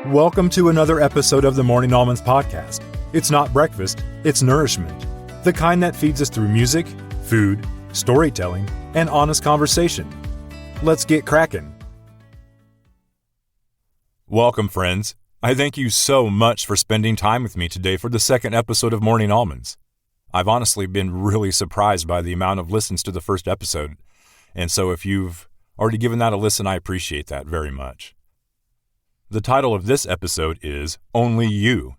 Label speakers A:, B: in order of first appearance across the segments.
A: Welcome to another episode of the Morning Almonds podcast. It's not breakfast, it's nourishment. The kind that feeds us through music, food, storytelling, and honest conversation. Let's get cracking. Welcome, friends. I thank you so much for spending time with me today for the second episode of Morning Almonds. I've honestly been really surprised by the amount of listens to the first episode, and so if you've already given that a listen, I appreciate that very much. The title of this episode is Only You,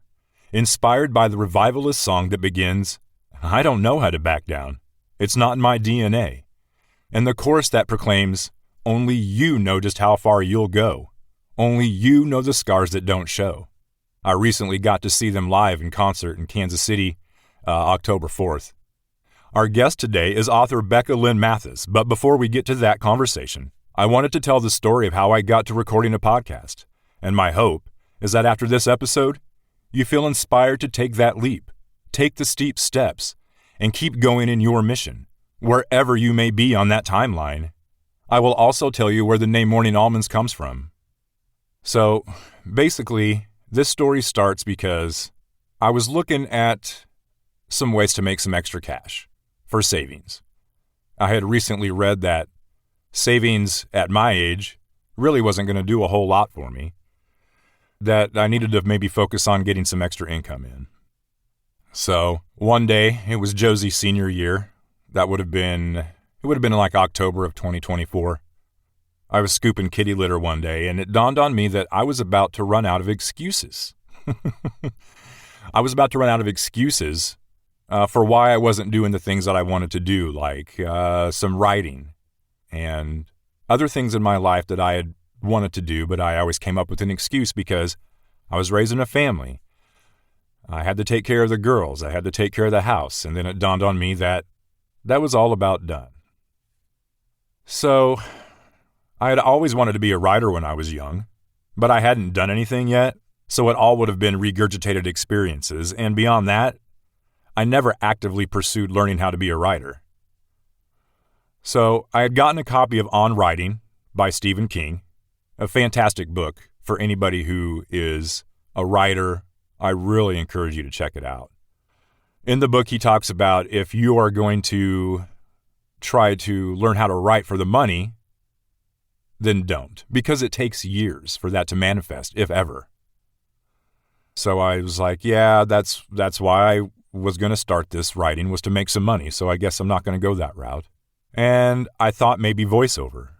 A: inspired by the Revivalists song that begins, I don't know how to back down. It's not in my DNA. And the chorus that proclaims, only you know just how far you'll go. Only you know the scars that don't show. I recently got to see them live in concert in Kansas City, October 4th. Our guest today is author Becca Lynn Mathis, but before we get to that conversation, I wanted to tell the story of how I got to recording a podcast. And my hope is that after this episode, you feel inspired to take that leap, take the steep steps, and keep going in your mission, wherever you may be on that timeline. I will also tell you where the name Morning Almonds comes from. So, basically, this story starts because I was looking at some ways to make some extra cash for savings. I had recently read that savings at my age really wasn't going to do a whole lot for me, that I needed to maybe focus on getting some extra income in. So one day, it was Josie's senior year. It would have been like October of 2024. I was scooping kitty litter one day, and it dawned on me that I was about to run out of excuses. I was about to run out of excuses for why I wasn't doing the things that I wanted to do, like some writing and other things in my life that I had wanted to do, but I always came up with an excuse because I was raising a family. I had to take care of the girls. I had to take care of the house. And then it dawned on me that that was all about done. So I had always wanted to be a writer when I was young, but I hadn't done anything yet. So it all would have been regurgitated experiences. And beyond that, I never actively pursued learning how to be a writer. So I had gotten a copy of On Writing by Stephen King, a fantastic book for anybody who is a writer. I really encourage you to check it out. In the book, he talks about if you are going to try to learn how to write for the money, then don't, because it takes years for that to manifest, if ever. So I was like, yeah, that's why I was going to start this writing, was to make some money. So I guess I'm not going to go that route. And I thought maybe voiceover.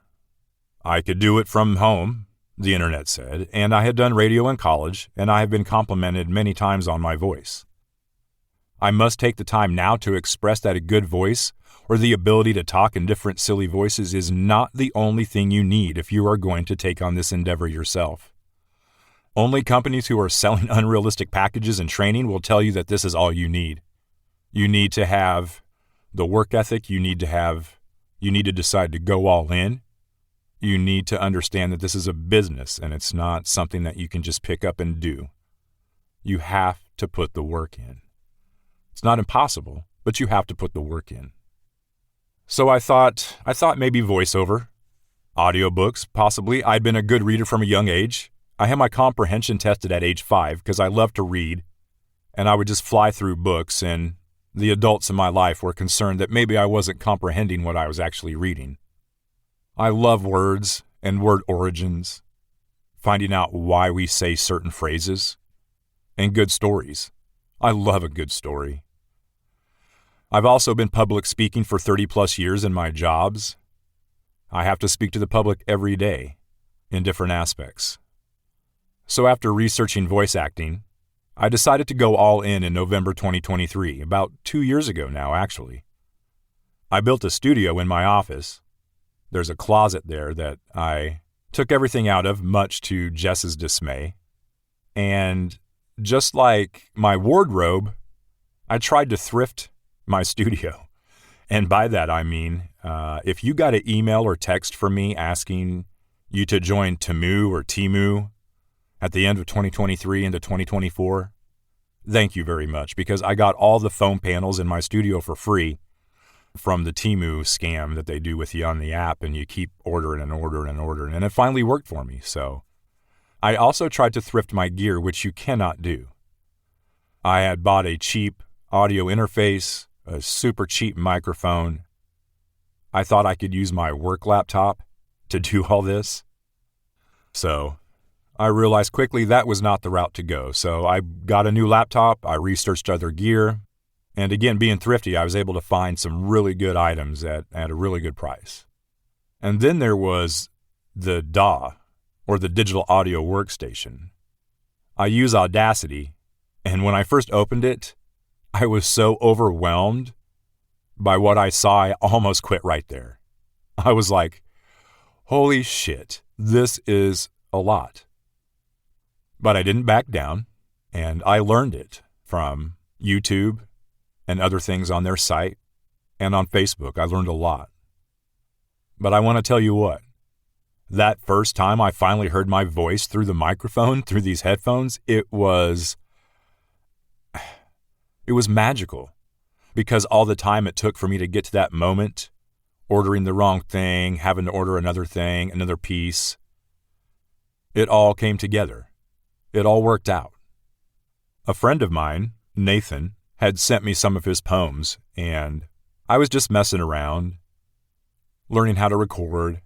A: I could do it from home, the internet said, and I had done radio in college, and I have been complimented many times on my voice. I must take the time now to express that a good voice, or the ability to talk in different silly voices, is not the only thing you need if you are going to take on this endeavor yourself. Only companies who are selling unrealistic packages and training will tell you that this is all you need. You need to have the work ethic, you need to decide to go all in. You need to understand that this is a business and it's not something that you can just pick up and do. You have to put the work in. It's not impossible, but you have to put the work in. So I thought maybe voiceover, audiobooks, possibly. I'd been a good reader from a young age. I had my comprehension tested at age 5 because I love to read, and I would just fly through books, and the adults in my life were concerned that maybe I wasn't comprehending what I was actually reading. I love words and word origins, finding out why we say certain phrases, and good stories. I love a good story. I've also been public speaking for 30 plus years in my jobs. I have to speak to the public every day in different aspects. So after researching voice acting, I decided to go all in November 2023, about 2 years ago now, actually. I built a studio in my office. There's a closet there that I took everything out of, much to Jess's dismay. And just like my wardrobe, I tried to thrift my studio. And by that, I mean, if you got an email or text from me asking you to join Temu at the end of 2023 into 2024, thank you very much, because I got all the foam panels in my studio for free from the Temu scam that they do with you on the app, and you keep ordering and ordering and ordering, and it finally worked for me. So I also tried to thrift my gear, which you cannot do. I had bought a cheap audio interface, a super cheap microphone. I thought I could use my work laptop to do all this. So I realized quickly that was not the route to go. So I got a new laptop, I researched other gear, and again, being thrifty, I was able to find some really good items at a really good price. And then there was the DAW, or the Digital Audio Workstation. I use Audacity, and when I first opened it, I was so overwhelmed by what I saw, I almost quit right there. I was like, holy shit, this is a lot. But I didn't back down, and I learned it from YouTube and other things on their site, and on Facebook. I learned a lot. But I want to tell you what, that first time I finally heard my voice through the microphone, through these headphones, it was magical. Because all the time it took for me to get to that moment, ordering the wrong thing, having to order another thing, another piece, it all came together. It all worked out. A friend of mine, Nathan, had sent me some of his poems, and I was just messing around, learning how to record,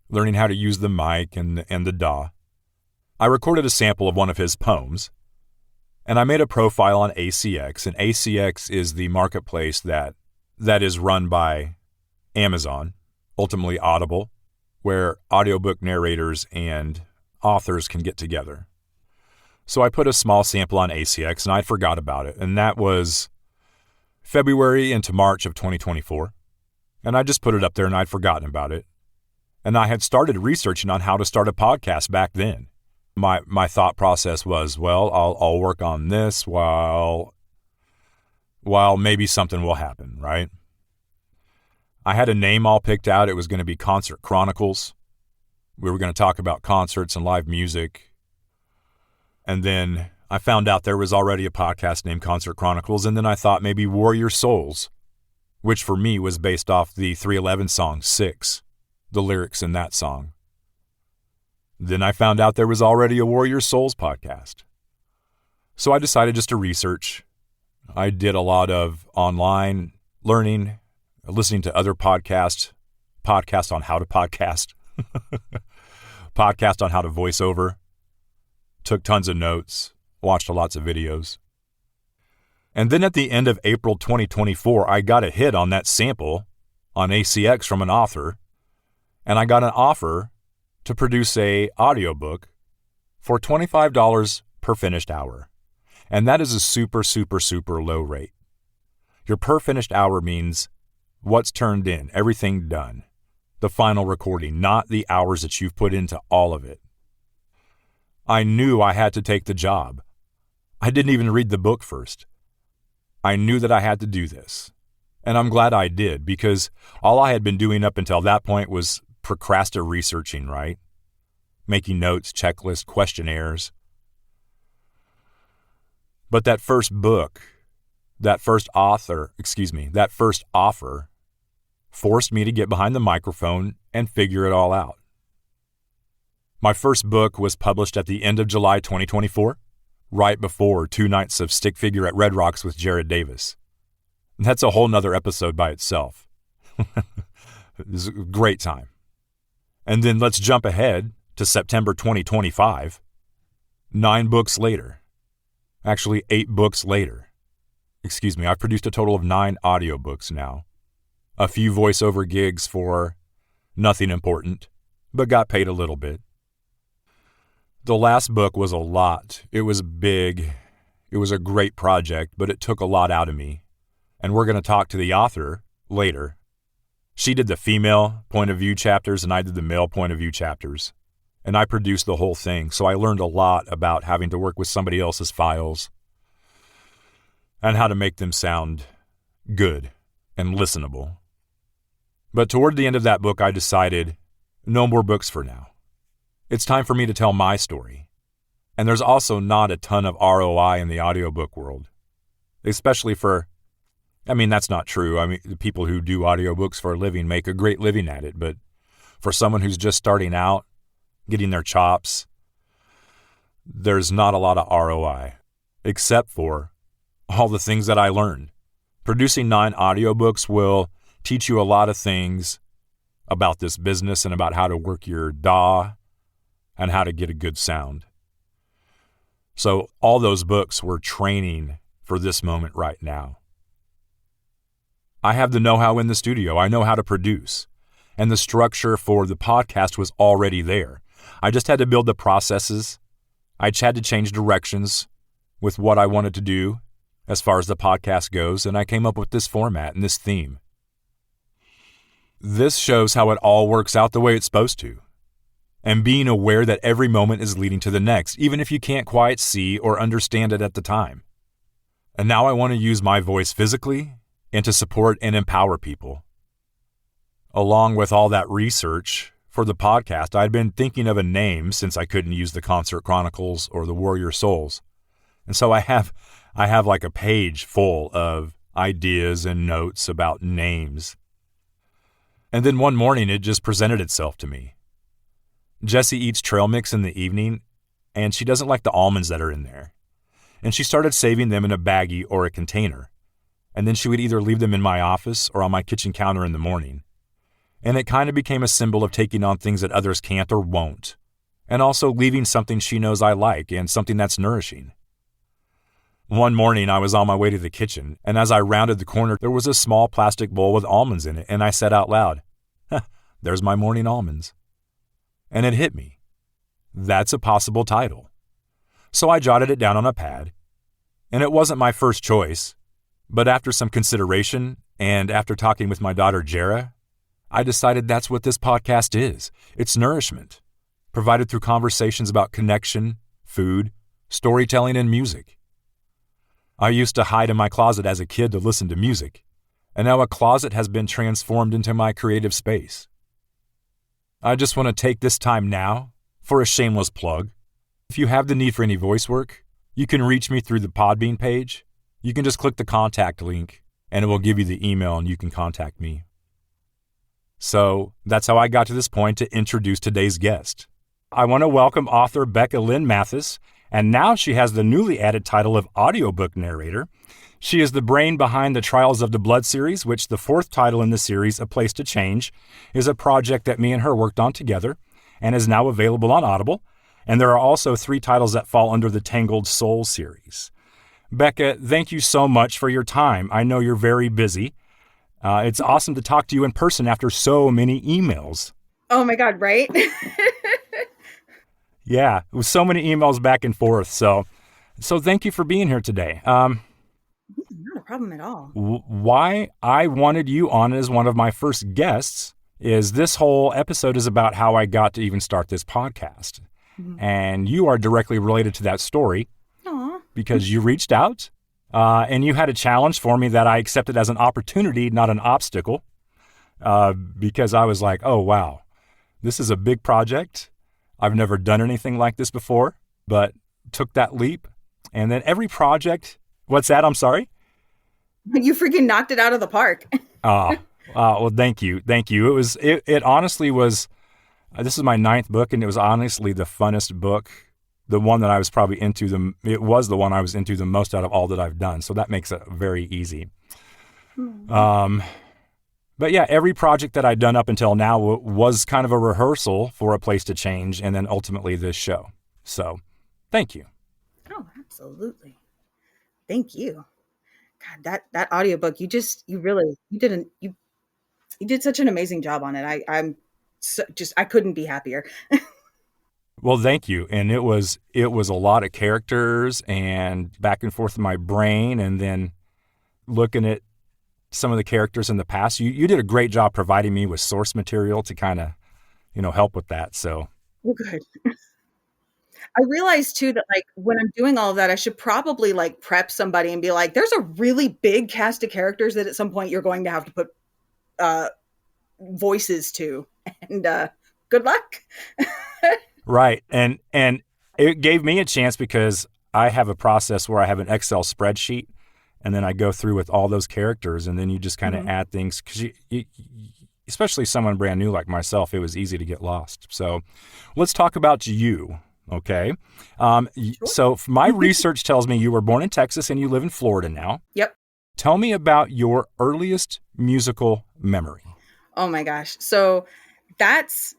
A: learning how to use the mic and the DAW. I recorded a sample of one of his poems, and I made a profile on ACX, and ACX is the marketplace that is run by Amazon, ultimately Audible, where audiobook narrators and authors can get together. So I put a small sample on ACX, and I forgot about it, and that was February into March of 2024. And I just put it up there, and I'd forgotten about it. And I had started researching on how to start a podcast back then. My thought process was, well, I'll work on this while maybe something will happen, right? I had a name all picked out. It was going to be Concert Chronicles. We were going to talk about concerts and live music. And then I found out there was already a podcast named Concert Chronicles, and then I thought maybe Warrior Souls, which for me was based off the 311 song 6, the lyrics in that song. Then I found out there was already a Warrior Souls podcast. So I decided just to research. I did a lot of online learning, listening to other podcasts on how to podcast, podcast on how to voiceover, took tons of notes, watched lots of videos. And then at the end of April 2024, I got a hit on that sample on ACX from an author, and I got an offer to produce a audiobook for $25 per finished hour. And that is a super, super, super low rate. Your per finished hour means what's turned in, everything done, the final recording, not the hours that you've put into all of it. I knew I had to take the job. I didn't even read the book first. I knew that I had to do this. And I'm glad I did, because all I had been doing up until that point was procrastinating researching, right? Making notes, checklists, questionnaires. But that first book, that first offer forced me to get behind the microphone and figure it all out. My first book was published at the end of July 2024, right before 2 nights of stick figure at Red Rocks with Jared Davis. That's a whole nother episode by itself. It was a great time. And then let's jump ahead to September 2025. 9 books later. Actually, 8 books later. I've produced a total of 9 audiobooks now. A few voiceover gigs for nothing important, but got paid a little bit. The last book was a lot. It was big. It was a great project, but it took a lot out of me. And we're going to talk to the author later. She did the female point of view chapters, and I did the male point of view chapters. And I produced the whole thing, so I learned a lot about having to work with somebody else's files and how to make them sound good and listenable. But toward the end of that book, I decided, no more books for now. It's time for me to tell my story. And there's also not a ton of ROI in the audiobook world, especially that's not true. The people who do audiobooks for a living make a great living at it, but for someone who's just starting out, getting their chops, there's not a lot of ROI, except for all the things that I learned. Producing 9 audiobooks will teach you a lot of things about this business and about how to work your DAW and how to get a good sound. So all those books were training for this moment right now. I have the know-how in the studio. I know how to produce. And the structure for the podcast was already there. I just had to build the processes. I just had to change directions with what I wanted to do as far as the podcast goes, and I came up with this format and this theme. This shows how it all works out the way it's supposed to, and being aware that every moment is leading to the next, even if you can't quite see or understand it at the time. And now I want to use my voice physically and to support and empower people. Along with all that research for the podcast, I'd been thinking of a name since I couldn't use the Concert Chronicles or the Warrior Souls. And so I have like a page full of ideas and notes about names. And then one morning it just presented itself to me. Jessie eats trail mix in the evening, and she doesn't like the almonds that are in there. And she started saving them in a baggie or a container. And then she would either leave them in my office or on my kitchen counter in the morning. And it kind of became a symbol of taking on things that others can't or won't. And also leaving something she knows I like and something that's nourishing. One morning I was on my way to the kitchen, and as I rounded the corner, there was a small plastic bowl with almonds in it, and I said out loud, "There's my morning almonds." And it hit me. That's a possible title. So I jotted it down on a pad, and it wasn't my first choice, but after some consideration, and after talking with my daughter Jera, I decided that's what this podcast is. It's nourishment, provided through conversations about connection, food, storytelling, and music. I used to hide in my closet as a kid to listen to music, and now a closet has been transformed into my creative space. I just want to take this time now for a shameless plug. If you have the need for any voice work, you can reach me through the Podbean page. You can just click the contact link, and it will give you the email, and you can contact me. So that's how I got to this point to introduce today's guest. I want to welcome author Becca Lynn Mathis, and now she has the newly added title of audiobook narrator. She is the brain behind the Trials of the Blood series, which the 4th title in the series, A Place to Change, is a project that me and her worked on together and is now available on Audible. And there are also 3 titles that fall under the Tangled Soul series. Becca, thank you so much for your time. I know you're very busy. It's awesome to talk to you in person after so many emails.
B: Oh my God, right?
A: Yeah, it was so many emails back and forth. So thank you for being here today.
B: Not a problem at all.
A: Why I wanted you on as one of my first guests is this whole episode is about how I got to even start this podcast. Mm-hmm. And you are directly related to that story.
B: Aww.
A: Because you reached out and you had a challenge for me that I accepted as an opportunity, not an obstacle, because I was like, oh, wow, this is a big project. I've never done anything like this before, but took that leap. And then every project, what's that? I'm sorry?
B: You freaking knocked it out of the park.
A: Well, thank you. Thank you. It honestly was, this is my 9th book, and it was honestly the funnest book. The one that I was probably it was the one I was into the most out of all that I've done. So that makes it very easy. Mm-hmm. But yeah, every project that I'd done up until now was kind of a rehearsal for A Place to Change and then ultimately this show. So thank you.
B: Oh, absolutely. Thank you. God, that audiobook, you did such an amazing job on it. I couldn't be happier.
A: Well, thank you. And it was a lot of characters and back and forth in my brain, and then looking at some of the characters in the past. You did a great job providing me with source material to kind of, help with that. So.
B: Well, good. I realized too that when I'm doing all of that, I should probably prep somebody and be like, there's a really big cast of characters that at some point you're going to have to put voices to, and good luck.
A: Right. And it gave me a chance because I have a process where I have an Excel spreadsheet, and then I go through with all those characters, and then you just kind of add things, because especially someone brand new like myself, it was easy to get lost. So let's talk about you. Okay.
B: Sure.
A: So my research tells me you were born in Texas and you live in Florida now.
B: Yep.
A: Tell me about your earliest musical memory.
B: Oh my gosh. So that's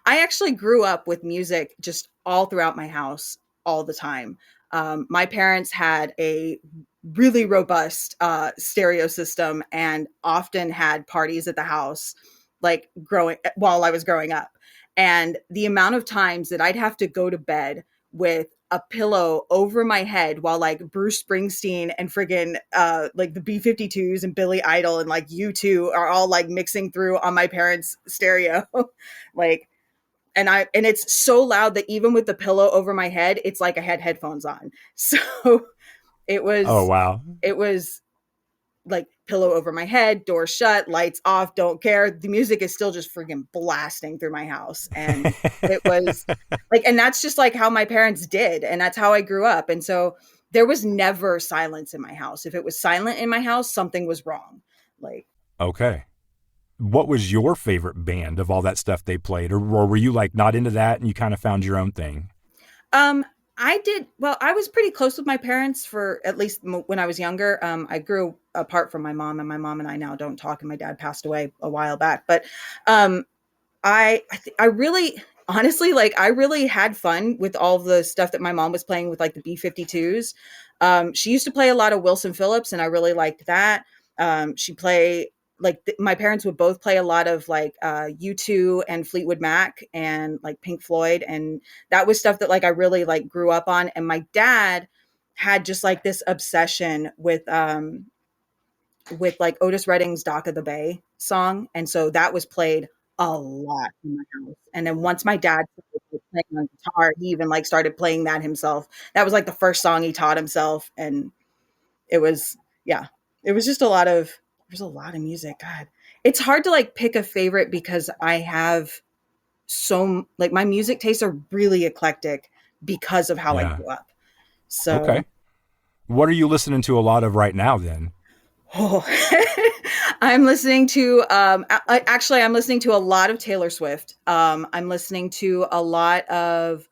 B: I actually grew up with music just all throughout my house all the time. My parents had a really robust stereo system and often had parties at the house, like growing while I was growing up. And the amount of times that I'd have to go to bed with a pillow over my head while like Bruce Springsteen and friggin' like the B-52s and Billy Idol and like U2 are all like mixing through on my parents' stereo. Like and it's so loud that even with the pillow over my head, it's like I had headphones on. So it
A: Oh,
B: was
A: wow.
B: it was like pillow over my head, door shut, lights off, don't care. The music is still just freaking blasting through my house. And it was like, and that's just like how my parents did. And that's how I grew up. And so there was never silence in my house. If it was silent in my house, something was wrong. Like,
A: Okay. What was your favorite band of all that stuff they played? Or were you like not into that and you kind of found your own thing?
B: Um, I did well. I was pretty close with my parents for at least when I was younger. I grew apart from my mom, and my mom and I now don't talk. And my dad passed away a while back. But um, I really honestly like I really had fun with all the stuff that my mom was playing with, like the B-52s. She used to play a lot of Wilson Phillips, and I really liked that. She play like my parents would both play a lot of like U2 and Fleetwood Mac and like Pink Floyd, and that was stuff that like I really like grew up on. And my dad had just like this obsession with like Otis Redding's Dock of the Bay song. And so that was played a lot in my house. And then once my dad started playing on guitar, he even like started playing that himself. That was like the first song he taught himself. And it was, yeah, it was just there's a lot of music. God, it's hard to like pick a favorite because I have like my music tastes are really eclectic because of how I
A: Yeah.
B: grew up. So
A: Okay. What are you listening to a lot of right now then?
B: oh. I'm listening to actually I'm listening to a lot of Taylor Swift. I'm listening to a lot of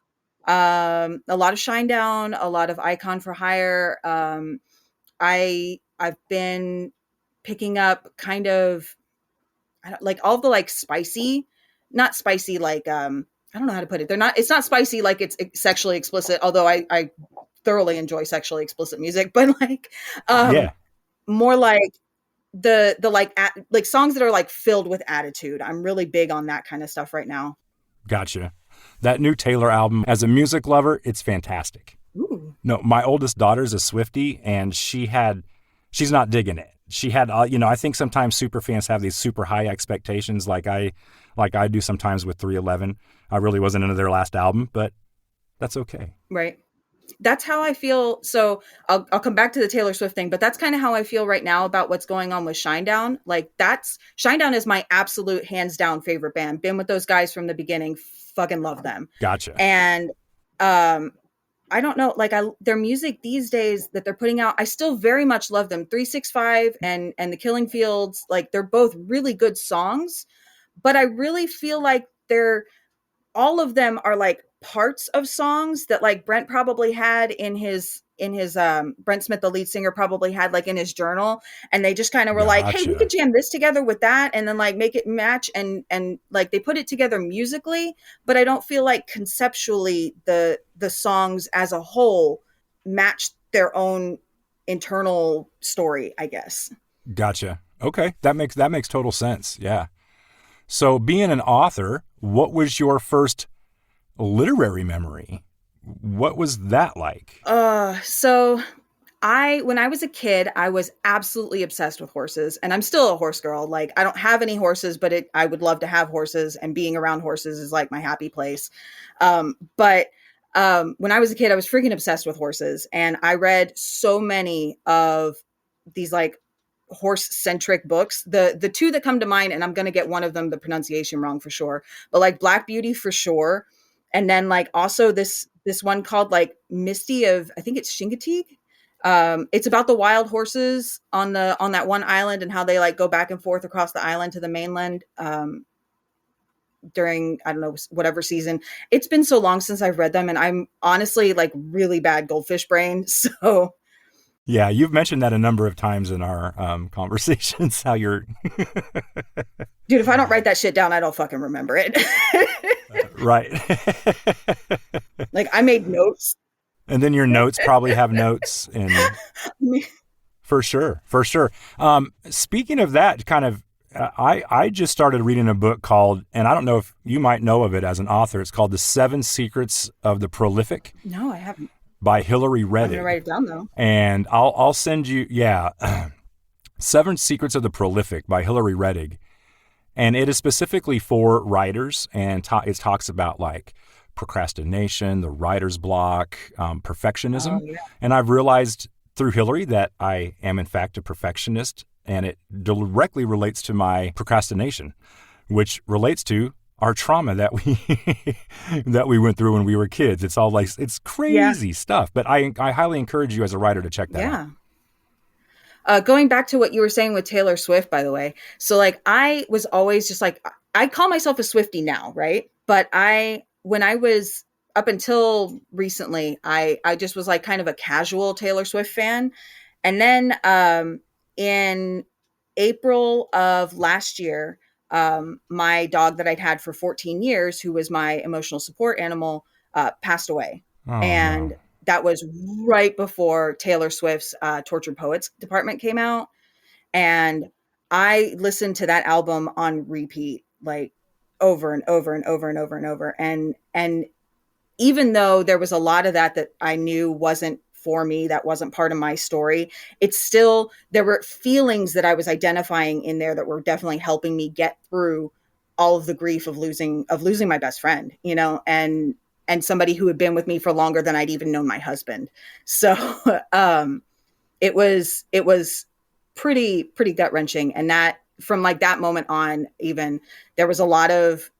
B: Shinedown, a lot of Icon for Hire. I've been picking up kind of I don't, like all the like spicy, not spicy like I don't know how to put it. It's not spicy like it's sexually explicit, although I thoroughly enjoy sexually explicit music, but like um
A: Yeah.
B: more like the like songs that are like filled with attitude. I'm really big on that kind of stuff right now.
A: Gotcha. That new Taylor album, as a music lover, it's fantastic.
B: Ooh.
A: No, my oldest daughter's a Swiftie, and she's not digging it. She had, I think sometimes super fans have these super high expectations, like I do sometimes with 311. I really wasn't into their last album, but that's okay.
B: Right. That's how I feel. So I'll come back to the Taylor Swift thing, but that's kind of how I feel right now about what's going on with Shinedown. Like Shinedown is my absolute hands down favorite band. Been with those guys from the beginning. Fucking love them.
A: Gotcha.
B: And I don't know, like their music these days that they're putting out, I still very much love them. 365 and The Killing Fields, like they're both really good songs, but I really feel like they're all of them are like parts of songs that like Brent probably had in his Brent Smith, the lead singer, probably had like in his journal, and they just kind of were like, hey, we
A: Gotcha.
B: could jam this together with that and then like make it match, and like they put it together musically, but I don't feel like conceptually the songs as a whole match their own internal story, I guess.
A: Gotcha. Okay. That makes total sense. Yeah. So being an author, what was your first literary memory? What was that like?
B: So when I was a kid, I was absolutely obsessed with horses, and I'm still a horse girl. Like I don't have any horses, but I would love to have horses, and being around horses is like my happy place. But when I was a kid, I was freaking obsessed with horses, and I read so many of these like horse centric books. The two that come to mind, and I'm going to get one of them the pronunciation wrong for sure, but like Black Beauty for sure. And then like also this one called like Misty of, I think it's Shingatig. It's about the wild horses on that one island and how they like go back and forth across the island to the mainland. during, I don't know, whatever season. It's been so long since I've read them, and I'm honestly like really bad goldfish brain. So
A: Yeah, you've mentioned that a number of times in our conversations, how you're
B: dude, if I don't write that shit down, I don't fucking remember it.
A: right.
B: Like I made notes.
A: And then your notes probably have notes, and for sure, for sure. Speaking of that, kind of, I just started reading a book called, and I don't know if you might know of it as an author. It's called The 7 Secrets of the Prolific.
B: No, I haven't.
A: By Hillary Rettig.
B: I'm gonna write it down though.
A: And I'll send you, 7 Secrets of the Prolific by Hillary Rettig. And it is specifically for writers, and it talks about like procrastination, the writer's block, perfectionism.
B: Oh, yeah.
A: And I've realized through Hillary that I am in fact a perfectionist, and it directly relates to my procrastination, which relates to our trauma that we went through when we were kids. It's all like, it's crazy stuff. But I highly encourage you as a writer to check that out.
B: Going back to what you were saying with Taylor Swift, by the way. So like, I was always just like, I call myself a Swiftie now, right? But when I was up until recently, I just was like kind of a casual Taylor Swift fan. And then in April of last year, my dog that I'd had for 14 years, who was my emotional support animal, passed away. And that was right before Taylor Swift's Tortured Poets Department came out. And I listened to that album on repeat, like over and over and over and over and over. And even though there was a lot of that I knew wasn't for me, that wasn't part of my story, it's still, there were feelings that I was identifying in there that were definitely helping me get through all of the grief of losing my best friend, you know, and somebody who had been with me for longer than I'd even known my husband. So it was pretty gut wrenching. And that, from like that moment on, even there was a lot of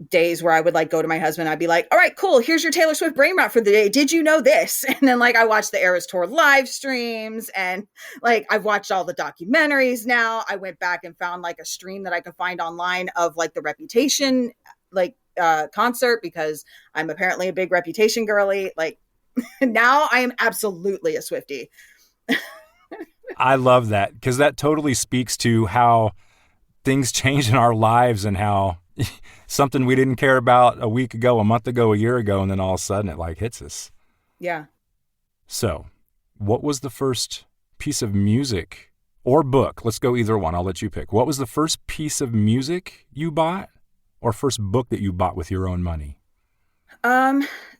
B: days where I would like go to my husband, I'd be like, all right, cool, here's your Taylor Swift brain rot for the day. Did you know this? And then like I watched the Eras Tour live streams, and like I've watched all the documentaries now. I went back and found like a stream that I could find online of like the Reputation like concert, because I'm apparently a big Reputation girly. Like now I am absolutely a Swiftie.
A: I love that, because that totally speaks to how things change in our lives, and how something we didn't care about a week ago, a month ago, a year ago, and then all of a sudden it like hits us.
B: Yeah.
A: So what was the first piece of music or book? Let's go either one. I'll let you pick. What was the first piece of music you bought, or first book that you bought with your own money?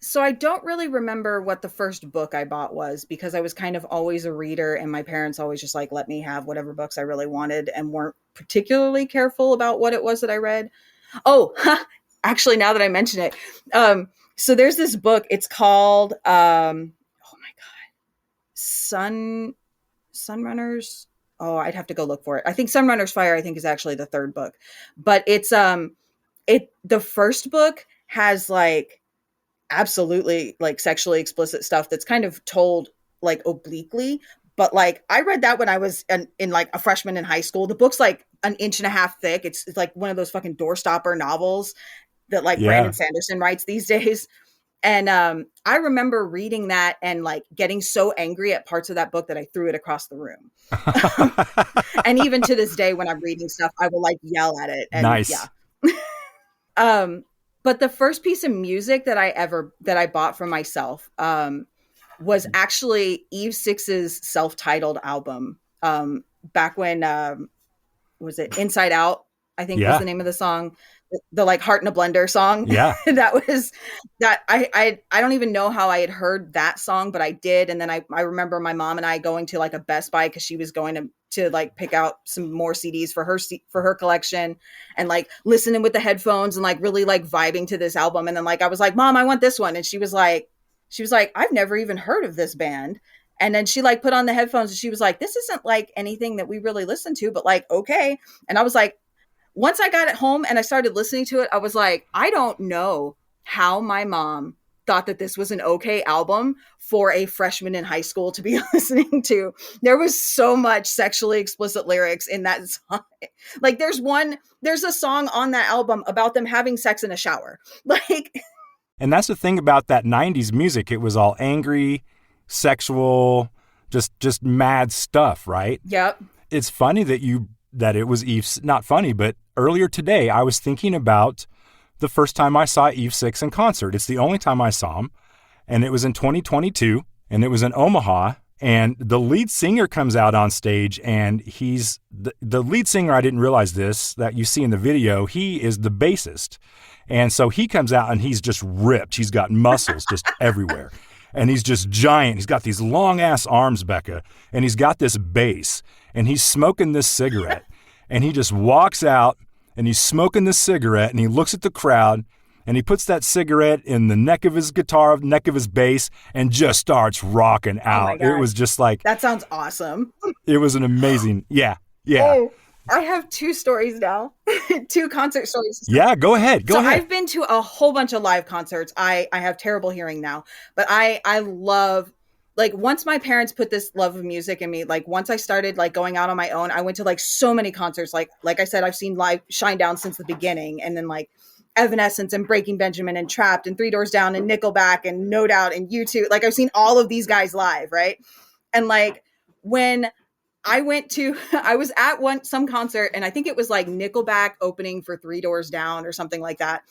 B: So I don't really remember what the first book I bought was, because I was kind of always a reader, and my parents always just like let me have whatever books I really wanted and weren't particularly careful about what it was that I read. Oh, actually, now that I mention it, so there's this book. It's called, oh my God, Sunrunners. Oh, I'd have to go look for it. I think Sunrunners Fire, I think, is actually the third book, but it's, the first book has like absolutely like sexually explicit stuff that's kind of told like obliquely. But like I read that when I was in like a freshman in high school. The book's like an inch and a half thick. It's like one of those fucking doorstopper novels that like Brandon Sanderson writes these days. And I remember reading that and like getting so angry at parts of that book that I threw it across the room. And even to this day, when I'm reading stuff, I will like yell at it. And,
A: nice.
B: Yeah. But the first piece of music that I bought for myself was actually Eve Six's self-titled album. Back when was it Inside Out? I think was the name of the song. The like Heart in a Blender song.
A: Yeah.
B: I don't even know how I had heard that song, but I did. And then I remember my mom and I going to like a Best Buy, because she was going to like pick out some more CDs for her collection, and like listening with the headphones and like really like vibing to this album. And then like I was like, Mom, I want this one. And she was like, I've never even heard of this band. And then she like put on the headphones and she was like, this isn't like anything that we really listen to, but like, okay. And I was like, once I got it home and I started listening to it, I was like, I don't know how my mom thought that this was an okay album for a freshman in high school to be listening to. There was so much sexually explicit lyrics in that song. Like there's a song on that album about them having sex in a shower. Like,
A: and that's the thing about that 90s music. It was all angry, sexual, just mad stuff, right?
B: yep.
A: It's funny that it was Eve, not funny, but earlier today I was thinking about the first time I saw Eve Six in concert. It's the only time I saw him, and it was in 2022, and it was in Omaha, and the lead singer comes out on stage, and he's the lead singer. I didn't realize this, that you see in the video, he is the bassist. And so he comes out and he's just ripped. He's got muscles just everywhere. And he's just giant. He's got these long ass arms, Becca, and he's got this bass, and he's smoking this cigarette, and he just walks out and he's smoking this cigarette, and he looks at the crowd, and he puts that cigarette in the neck of his guitar, neck of his bass, and just starts rocking out. It was just like,
B: that sounds awesome.
A: It was an amazing, yeah.
B: Oh, I have 2 stories now, 2 concert stories.
A: Yeah, go ahead. Go ahead.
B: I've been to a whole bunch of live concerts. I have terrible hearing now, but I love, like, once my parents put this love of music in me, like once I started like going out on my own, I went to like so many concerts. Like I said, I've seen live Shinedown since the beginning, and then like Evanescence and Breaking Benjamin and Trapped and Three Doors Down and Nickelback and No Doubt and U2. Like I've seen all of these guys live, right? And like when I was at some concert, and I think it was like Nickelback opening for Three Doors Down or something like that.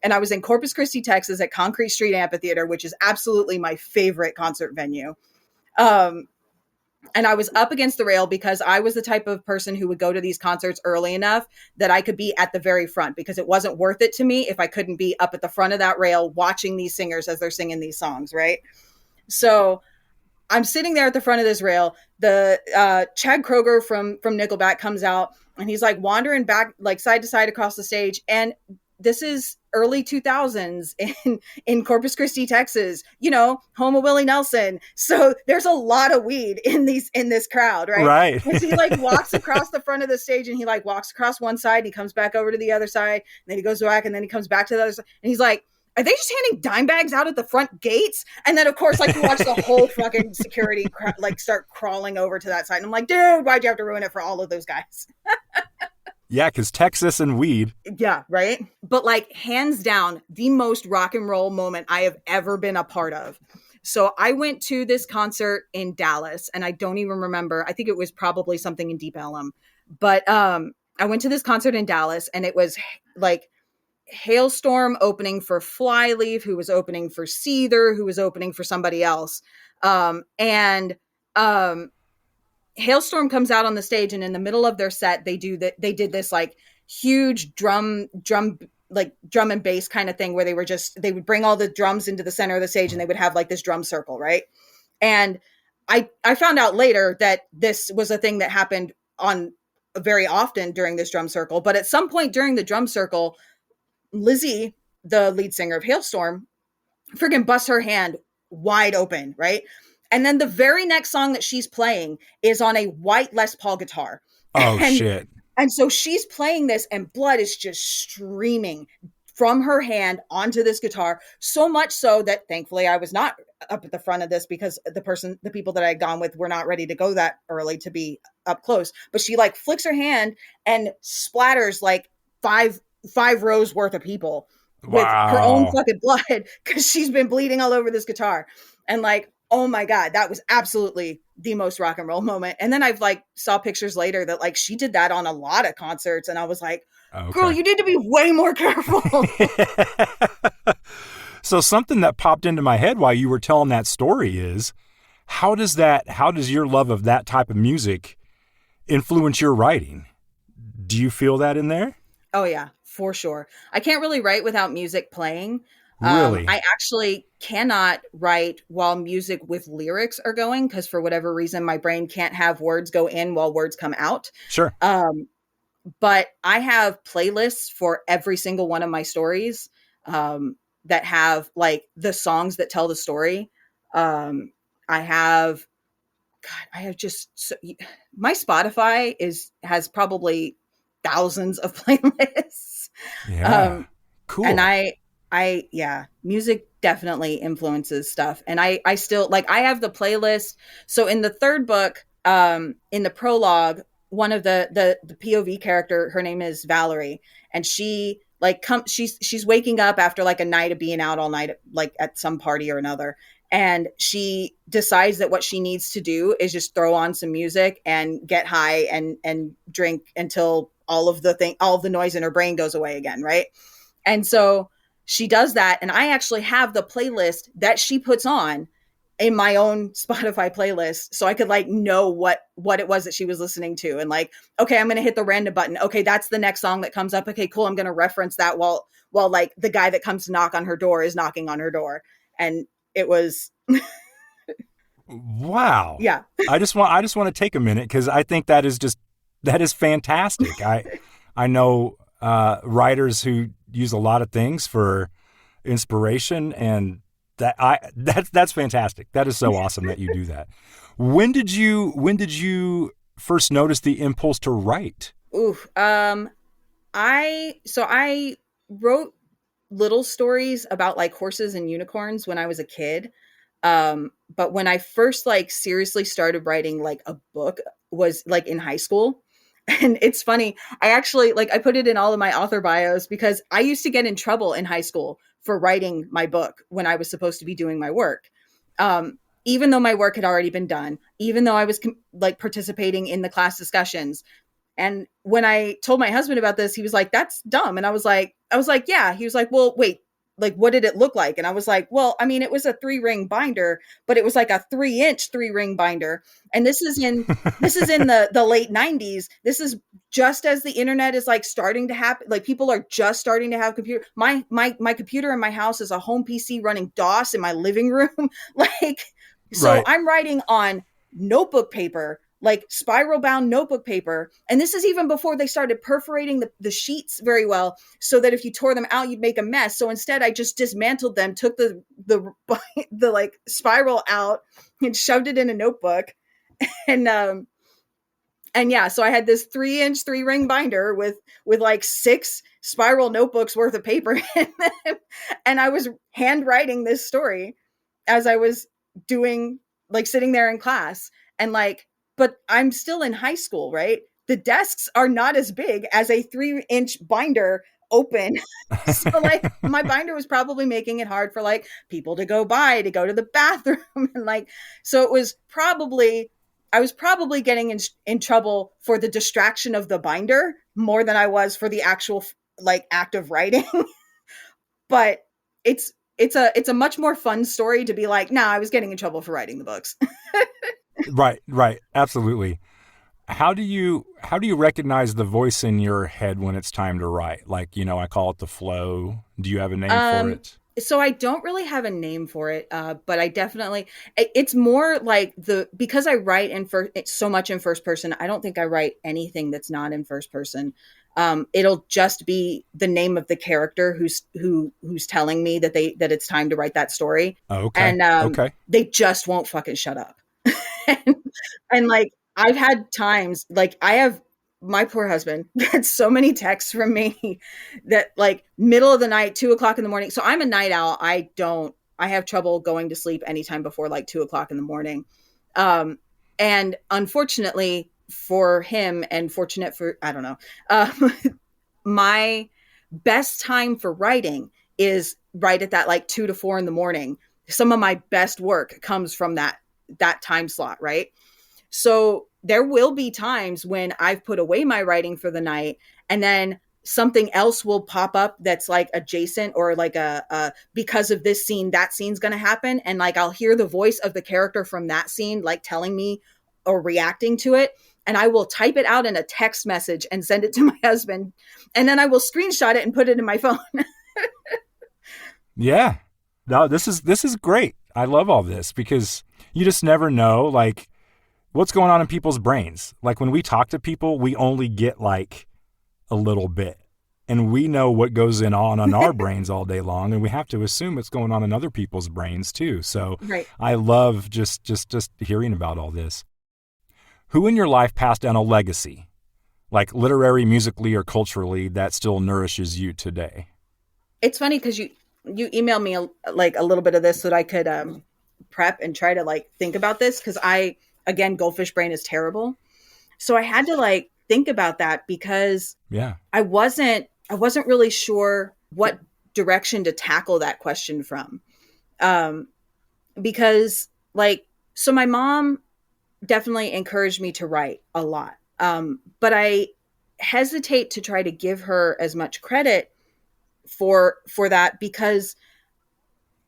B: And I was in Corpus Christi, Texas at Concrete Street Amphitheater, which is absolutely my favorite concert venue. And I was up against the rail because I was the type of person who would go to these concerts early enough that I could be at the very front, because it wasn't worth it to me if I couldn't be up at the front of that rail watching these singers as they're singing these songs, right? So I'm sitting there at the front of this rail. The Chad Kroeger from Nickelback comes out, and he's like wandering back like side to side across the stage. And this is early 2000s in Corpus Christi, Texas, home of Willie Nelson. So there's a lot of weed in this crowd, right?
A: Right.
B: And he like walks across the front of the stage, and he like walks across one side, and he comes back over to the other side, and then he goes back, and then he comes back to the other side, and he's like, are they just handing dime bags out at the front gates? And then, of course, like you watch the whole fucking security like start crawling over to that side. And I'm like, dude, why'd you have to ruin it for all of those guys?
A: Yeah, because Texas and weed.
B: Yeah, right? But like hands down, the most rock and roll moment I have ever been a part of. So I went to this concert in Dallas, and I don't even remember. I think it was probably something in Deep Ellum. But I went to this concert in Dallas, and it was like Hailstorm opening for Flyleaf, who was opening for Seether, who was opening for somebody else. Hailstorm comes out on the stage, and in the middle of their set, they did this like huge drum and bass kind of thing where they would bring all the drums into the center of the stage, and they would have like this drum circle, right? And I found out later that this was a thing that happened on very often during this drum circle. But at some point during the drum circle, Lizzie, the lead singer of Hailstorm, friggin' busts her hand wide open, right? And then the very next song that she's playing is on a white Les Paul guitar.
A: Oh, shit.
B: And so she's playing this, and blood is just streaming from her hand onto this guitar. So much so that thankfully I was not up at the front of this, because the people that I had gone with were not ready to go that early to be up close. But she like flicks her hand and splatters like five rows worth of people with her own fucking blood, because she's been bleeding all over this guitar. And like, oh my God, that was absolutely the most rock and roll moment. And then I've like saw pictures later that like she did that on a lot of concerts. And I was like, girl, you need to be way more careful.
A: So something that popped into my head while you were telling that story is, how does your love of that type of music influence your writing? Do you feel that in there?
B: Oh yeah, for sure. I can't really write without music playing.
A: Really?
B: I actually cannot write while music with lyrics are going, because for whatever reason, my brain can't have words go in while words come out.
A: Sure.
B: But I have playlists for every single one of my stories that have like the songs that tell the story. I have just my Spotify has probably thousands of playlists.
A: Yeah. Cool.
B: And Music definitely influences stuff. And I still like, I have the playlist. So in the third book, in the prologue, one of the POV character, her name is Valerie, and she like she's waking up after like a night of being out all night, like at some party or another. And she decides that what she needs to do is just throw on some music and get high and drink until all of the noise in her brain goes away again. Right. And so she does that. And I actually have the playlist that she puts on in my own Spotify playlist. So I could like know what it was that she was listening to. And like, okay, I'm going to hit the random button. Okay. That's the next song that comes up. Okay, cool. I'm going to reference that while like the guy that comes to knock on her door is knocking on her door. And it was,
A: wow.
B: Yeah.
A: I just want to take a minute, because I think that is fantastic. I know writers who use a lot of things for inspiration, and that's fantastic. That is so awesome that you do that. When did you first notice the impulse to write?
B: I wrote little stories about like horses and unicorns when I was a kid. But when I first like seriously started writing like a book was like in high school. And it's funny, I actually like, I put it in all of my author bios because I used to get in trouble in high school for writing my book when I was supposed to be doing my work. Even though my work had already been done, even though I was like participating in the class discussions. And when I told my husband about this, he was like, that's dumb. And I was like, yeah. He was like, well, wait, like, what did it look like? And I was like, well, I mean, it was a 3-ring binder, but it was like a 3-inch 3-ring binder. And this is in the late 90s. This is just as the internet is like starting to happen. Like people are just starting to have computer. My computer in my house is a home PC running DOS in my living room. Like, so right. I'm writing on notebook paper, like spiral bound notebook paper. And this is even before they started perforating the sheets very well, so that if you tore them out, you'd make a mess. So instead I just dismantled them, took the like spiral out and shoved it in a notebook. And yeah, so I had this 3-inch 3-ring binder with like 6 spiral notebooks worth of paper in them. And I was handwriting this story as I was doing, like sitting there in class. And like, but I'm still in high school, right? The desks are not as big as a 3-inch binder open. So like my binder was probably making it hard for like people to go by, to go to the bathroom. And like, so I was probably getting in trouble for the distraction of the binder more than I was for the actual like act of writing. But it's a much more fun story to be like, nah, I was getting in trouble for writing the books.
A: Right. Absolutely. How do you recognize the voice in your head when it's time to write? Like, I call it the flow. Do you have a name for it?
B: So I don't really have a name for it, but I definitely, it's more like because I write so much in first person, I don't think I write anything that's not in first person. It'll just be the name of the character who's telling me that it's time to write that story.
A: Okay.
B: And they just won't fucking shut up. and like, I've had times, like my poor husband gets so many texts from me that like middle of the night, 2:00 in the morning. So I'm a night owl. I have trouble going to sleep anytime before like 2:00 in the morning. And unfortunately for him, and fortunate for, I don't know, my best time for writing is right at that like 2 to 4 in the morning. Some of my best work comes from that time slot. Right. So there will be times when I've put away my writing for the night, and then something else will pop up that's like adjacent, or like because of this scene, that scene's going to happen. And like, I'll hear the voice of the character from that scene, like telling me or reacting to it. And I will type it out in a text message and send it to my husband. And then I will screenshot it and put it in my phone.
A: Yeah. No, this is great. I love all this, because you just never know, like, what's going on in people's brains. Like when we talk to people, we only get like a little bit, and we know what goes on our brains all day long, and we have to assume it's going on in other people's brains too. So right. I love just hearing about all this. Who in your life passed down a legacy, like literary, musically, or culturally, that still nourishes you today?
B: It's funny because you emailed me like a little bit of this so that I could prep and try to like think about this, because again, goldfish brain is terrible. So I had to like think about that, because
A: Yeah.
B: I wasn't really sure what direction to tackle that question from. Because like, so my mom definitely encouraged me to write a lot. But I hesitate to try to give her as much credit for that, because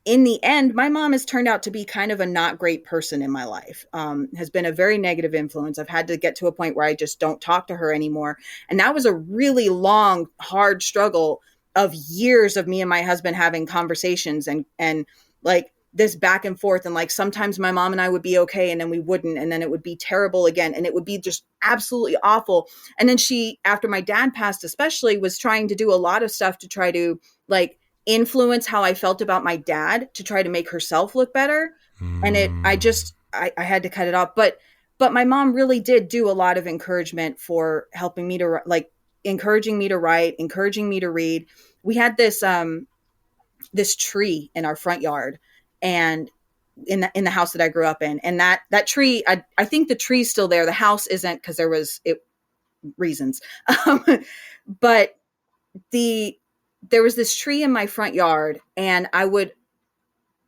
B: in the end, my mom has turned out to be kind of a not great person in my life, has been a very negative influence. I've had to get to a point where I just don't talk to her anymore. And that was a really long, hard struggle of years of me and my husband having conversations and like this back and forth. And like, sometimes my mom and I would be okay, and then we wouldn't. And then it would be terrible again. And it would be just absolutely awful. And then she, after my dad passed, especially, was trying to do a lot of stuff to try to like influence how I felt about my dad to try to make herself look better. And I had to cut it off. But my mom really did do a lot of encouragement for helping me to like encouraging me to write, encouraging me to read. We had this this tree in our front yard, and in the house that I grew up in, and that tree, I think the tree's still there. The house isn't, because there was reasons. But there was this tree in my front yard, and I would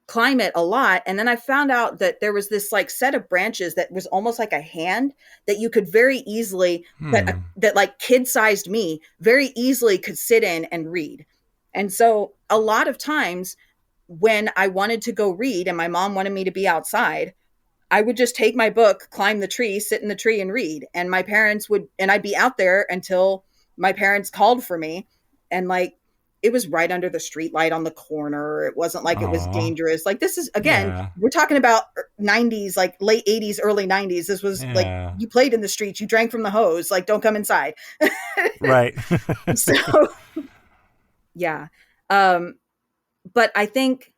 B: climb it a lot. And then I found out that there was this like set of branches that was almost like a hand that you could very easily, that like kid-sized me very easily could sit in and read. And so a lot of times when I wanted to go read and my mom wanted me to be outside, I would just take my book, climb the tree, sit in the tree and read. And my parents would, and I'd be out there until my parents called for me. And like, it was right under the street light on the corner. It wasn't like it was dangerous. Like, this is, again, we're talking about 90s, like late 80s, early 90s. This was like, you played in the streets, you drank from the hose, like, don't come inside.
A: Right.
B: So, yeah. But I think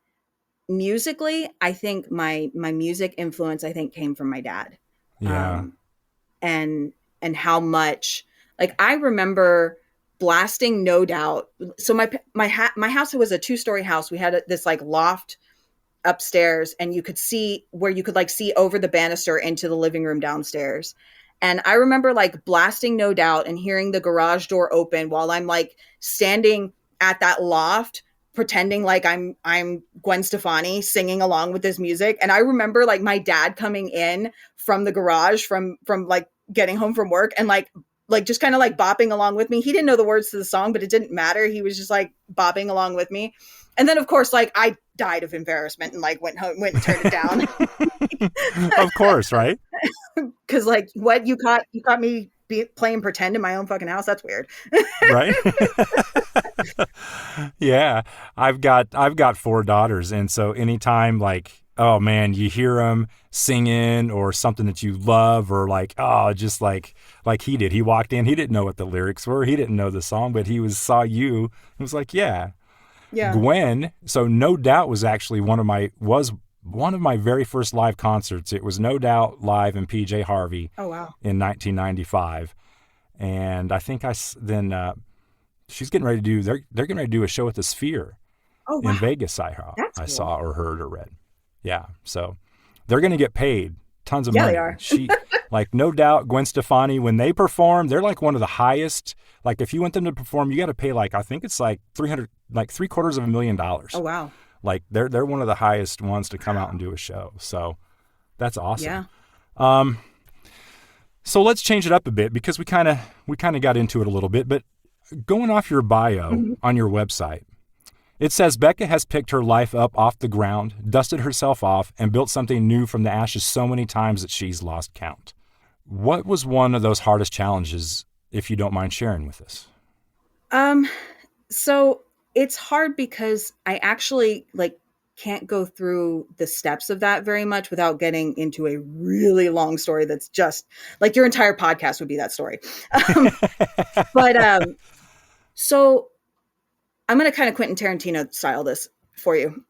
B: musically, I think my music influence, I think, came from my dad.
A: Yeah.
B: And how much, like, I remember blasting No Doubt. So my house was a 2-story house. We had this like loft upstairs, and you could see over the banister into the living room downstairs. And I remember like blasting No Doubt and hearing the garage door open while I'm like standing at that loft, pretending like I'm Gwen Stefani singing along with this music. And I remember like my dad coming in from the garage from like getting home from work, and like just kind of like bopping along with me. He didn't know the words to the song, but it didn't matter. He was just like bopping along with me. And then of course, like I died of embarrassment and like went home, and turned it down.
A: Of course. Right.
B: Cause like, what, you caught me playing pretend in my own fucking house? That's weird.
A: Right. Yeah. I've got 4 daughters. And so anytime like, oh man, you hear them singing or something that you love, or like, oh, just like he did. He walked in, he didn't know what the lyrics were. He didn't know the song, but saw you. It was like, yeah. Gwen. So No Doubt was actually one of my very first live concerts. It was No Doubt live in PJ Harvey.
B: Oh, wow.
A: In 1995. And I think she's getting ready to do, they're getting ready to do a show at the Sphere in Vegas. I saw or heard or read. Yeah. So they're going to get paid tons of money.
B: They are.
A: Like No Doubt, Gwen Stefani, when they perform, they're like one of the highest. Like if you want them to perform, you got to pay like, I think it's like $750,000.
B: Oh, wow.
A: Like they're one of the highest ones to come out and do a show. So that's awesome. Yeah. So let's change it up a bit, because we kind of got into it a little bit, but going off your bio on your website, it says Becca has picked her life up off the ground, dusted herself off, and built something new from the ashes so many times that she's lost count. What was one of those hardest challenges, if you don't mind sharing with us?
B: So it's hard because I actually like can't go through the steps of that very much without getting into a really long story that's just like your entire podcast would be that story. But so I'm going to kind of Quentin Tarantino style this for you.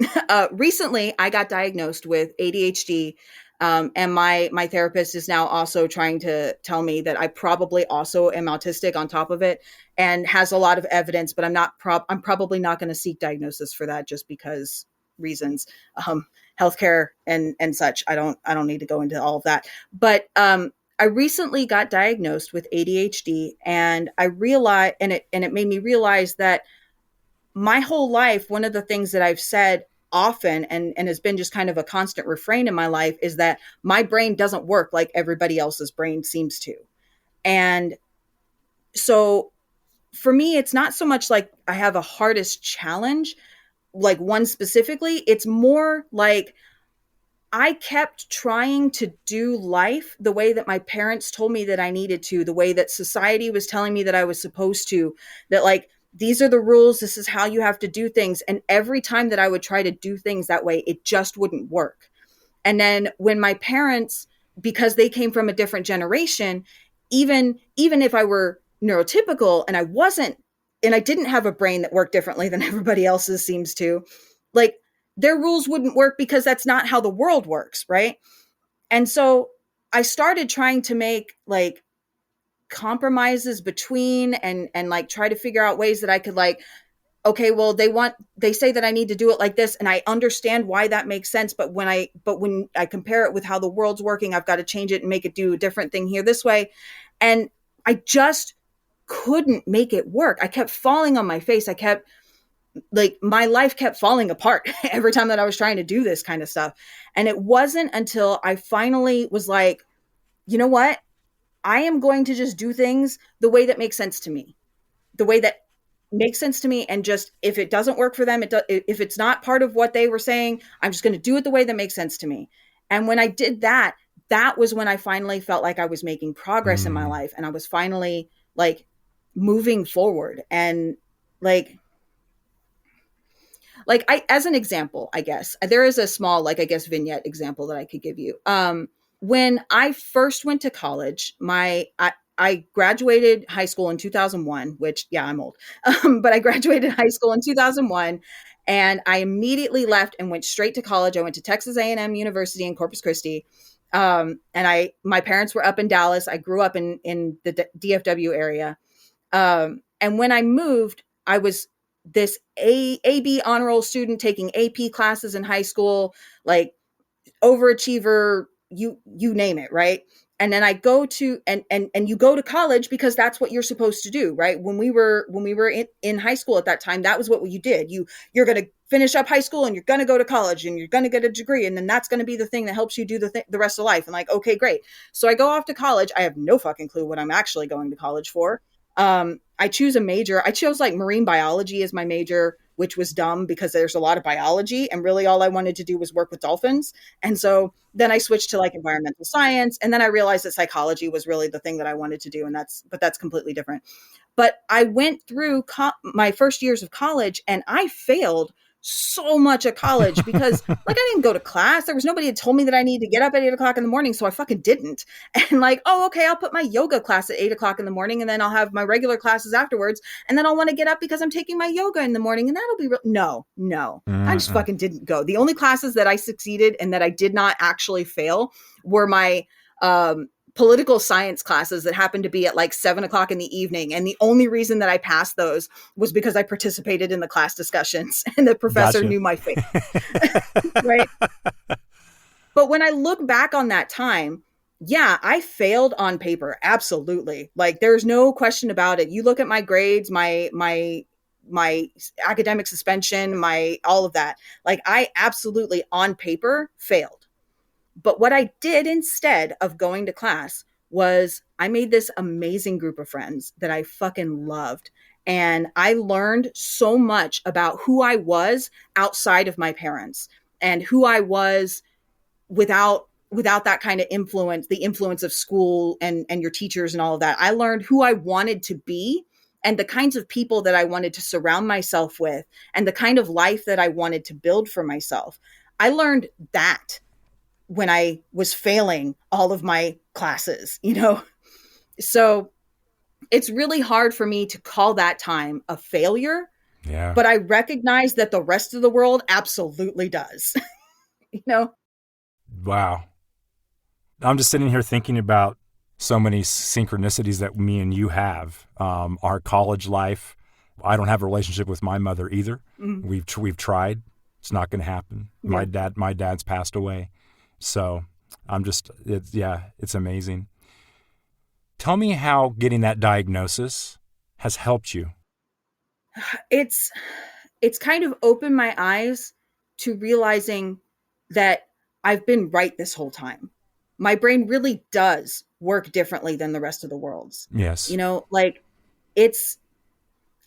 B: Recently, I got diagnosed with ADHD And my therapist is now also trying to tell me that I probably also am autistic on top of it, and has a lot of evidence, but I'm probably not going to seek diagnosis for that just because reasons, healthcare and such. I don't need to go into all of that. But I recently got diagnosed with ADHD, and I realized, and it made me realize that my whole life, one of the things that I've said often and has been just kind of a constant refrain in my life is that my brain doesn't work like everybody else's brain seems to. And so for me, it's not so much like I have a hardest challenge, like one specifically. It's more like I kept trying to do life the way that my parents told me that I needed to, the way that society was telling me that I was supposed to, that like, these are the rules. This is how you have to do things. And every time that I would try to do things that way, it just wouldn't work. And then when my parents, because they came from a different generation, even if I were neurotypical and I wasn't, and I didn't have a brain that worked differently than everybody else's seems to, like, their rules wouldn't work because that's not how the world works, right? And so I started trying to make like compromises between and like try to figure out ways that I could like, okay, well, they say that I need to do it like this, and I understand why that makes sense, but when I compare it with how the world's working, I've got to change it and make it do a different thing here this way. And I just couldn't make it work. I kept falling on my face. My life kept falling apart every time that I was trying to do this kind of stuff. And it wasn't until I finally was like, you know what? I am going to just do things the way that makes sense to me, the way that makes sense to me. And just, if it doesn't work for them, if it's not part of what they were saying, I'm just going to do it the way that makes sense to me. And when I did that, that was when I finally felt like I was making progress in my life. And I was finally like moving forward. And as an example, I guess there is a small, vignette example that I could give you. When I first went to college, I graduated high school in 2001, which, yeah, I'm old. But I graduated high school in 2001, and I immediately left and went straight to college. I went to Texas A&M University in Corpus Christi. And my parents were up in Dallas. I grew up in the DFW area. And when I moved, I was this AB honor roll student taking AP classes in high school, like overachiever, you name it, right? And then I go to and you go to college because that's what you're supposed to do, right? When we were in high school at that time, that was what you did. You're going to finish up high school and you're going to go to college and you're going to get a degree, and then that's going to be the thing that helps you do the rest of life. And like, okay, great. So I go off to college. I have no fucking clue what I'm actually going to college for. I choose a major. I chose like marine biology as my major, which was dumb because there's a lot of biology, and really all I wanted to do was work with dolphins. And so then I switched to like environmental science, and then I realized that psychology was really the thing that I wanted to do. And that's completely different. But I went through my first years of college, and I failed so much at college because like I didn't go to class. There was nobody had told me that I needed to get up at 8:00 in the morning. So I fucking didn't. And like, oh, okay, I'll put my yoga class at 8:00 in the morning, and then I'll have my regular classes afterwards. And then I'll want to get up because I'm taking my yoga in the morning, and that'll be no. I just fucking didn't go. The only classes that I succeeded and that I did not actually fail were my, political science classes that happened to be at like 7:00 in the evening. And the only reason that I passed those was because I participated in the class discussions and the professor knew my face. Right. But when I look back on that time, yeah, I failed on paper. Absolutely. Like there's no question about it. You look at my grades, my academic suspension, all of that. Like I absolutely on paper failed. But what I did instead of going to class was I made this amazing group of friends that I fucking loved. And I learned so much about who I was outside of my parents and who I was without that kind of influence, the influence of school and your teachers and all of that. I learned who I wanted to be and the kinds of people that I wanted to surround myself with and the kind of life that I wanted to build for myself. I learned that when I was failing all of my classes, So it's really hard for me to call that time a failure.
A: Yeah.
B: But I recognize that the rest of the world absolutely does.
A: Wow. I'm just sitting here thinking about so many synchronicities that me and you have. Our college life. I don't have a relationship with my mother either.
B: Mm-hmm.
A: We've tried. It's not going to happen.
B: Yeah.
A: My dad's passed away. So it's amazing. Tell me how getting that diagnosis has helped you.
B: It's kind of opened my eyes to realizing that I've been right this whole time. My brain really does work differently than the rest of the world's.
A: Yes.
B: Like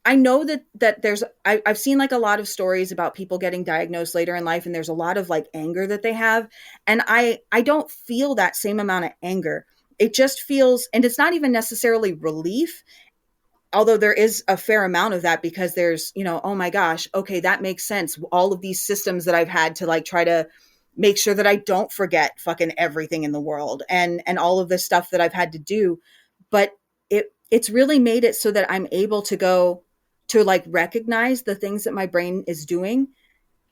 B: I know that I've seen like a lot of stories about people getting diagnosed later in life, and there's a lot of like anger that they have. And I don't feel that same amount of anger. It just feels, and it's not even necessarily relief, although there is a fair amount of that, because there's, oh my gosh, okay, that makes sense. All of these systems that I've had to like try to make sure that I don't forget fucking everything in the world, and all of this stuff that I've had to do. But it's really made it so that I'm able to go to like recognize the things that my brain is doing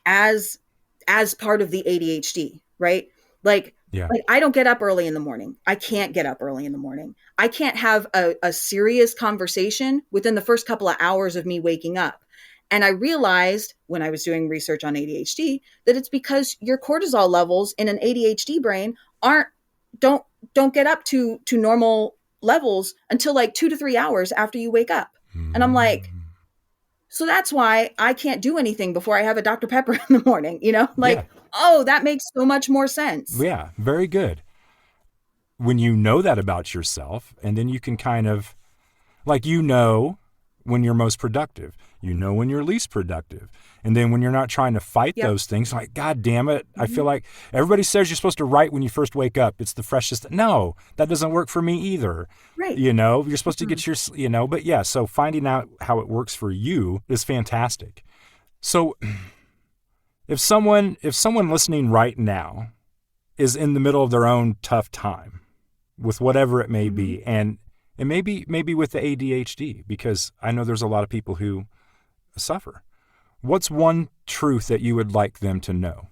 B: as part of the ADHD, right? Like,
A: Yeah.
B: like I don't get up early in the morning. I can't get up early in the morning. I can't have a serious conversation within the first couple of hours of me waking up. And I realized when I was doing research on ADHD that it's because your cortisol levels in an ADHD brain don't get up to normal levels until like 2 to 3 hours after you wake up. And I'm like, so that's why I can't do anything before I have a Dr. Pepper in the morning, Oh, that makes so much more sense.
A: Yeah, very good. When you know that about yourself, and then you can kind of, like, when you're most productive, when you're least productive. And then when you're not trying to fight those things, like, God damn it, I feel like everybody says you're supposed to write when you first wake up. It's the freshest. No, that doesn't work for me either.
B: Right.
A: You're supposed to get your, but yeah, so finding out how it works for you is fantastic. So if someone listening right now is in the middle of their own tough time with whatever it may be, and maybe with the ADHD, because I know there's a lot of people who suffer. What's one truth that you would like them to know?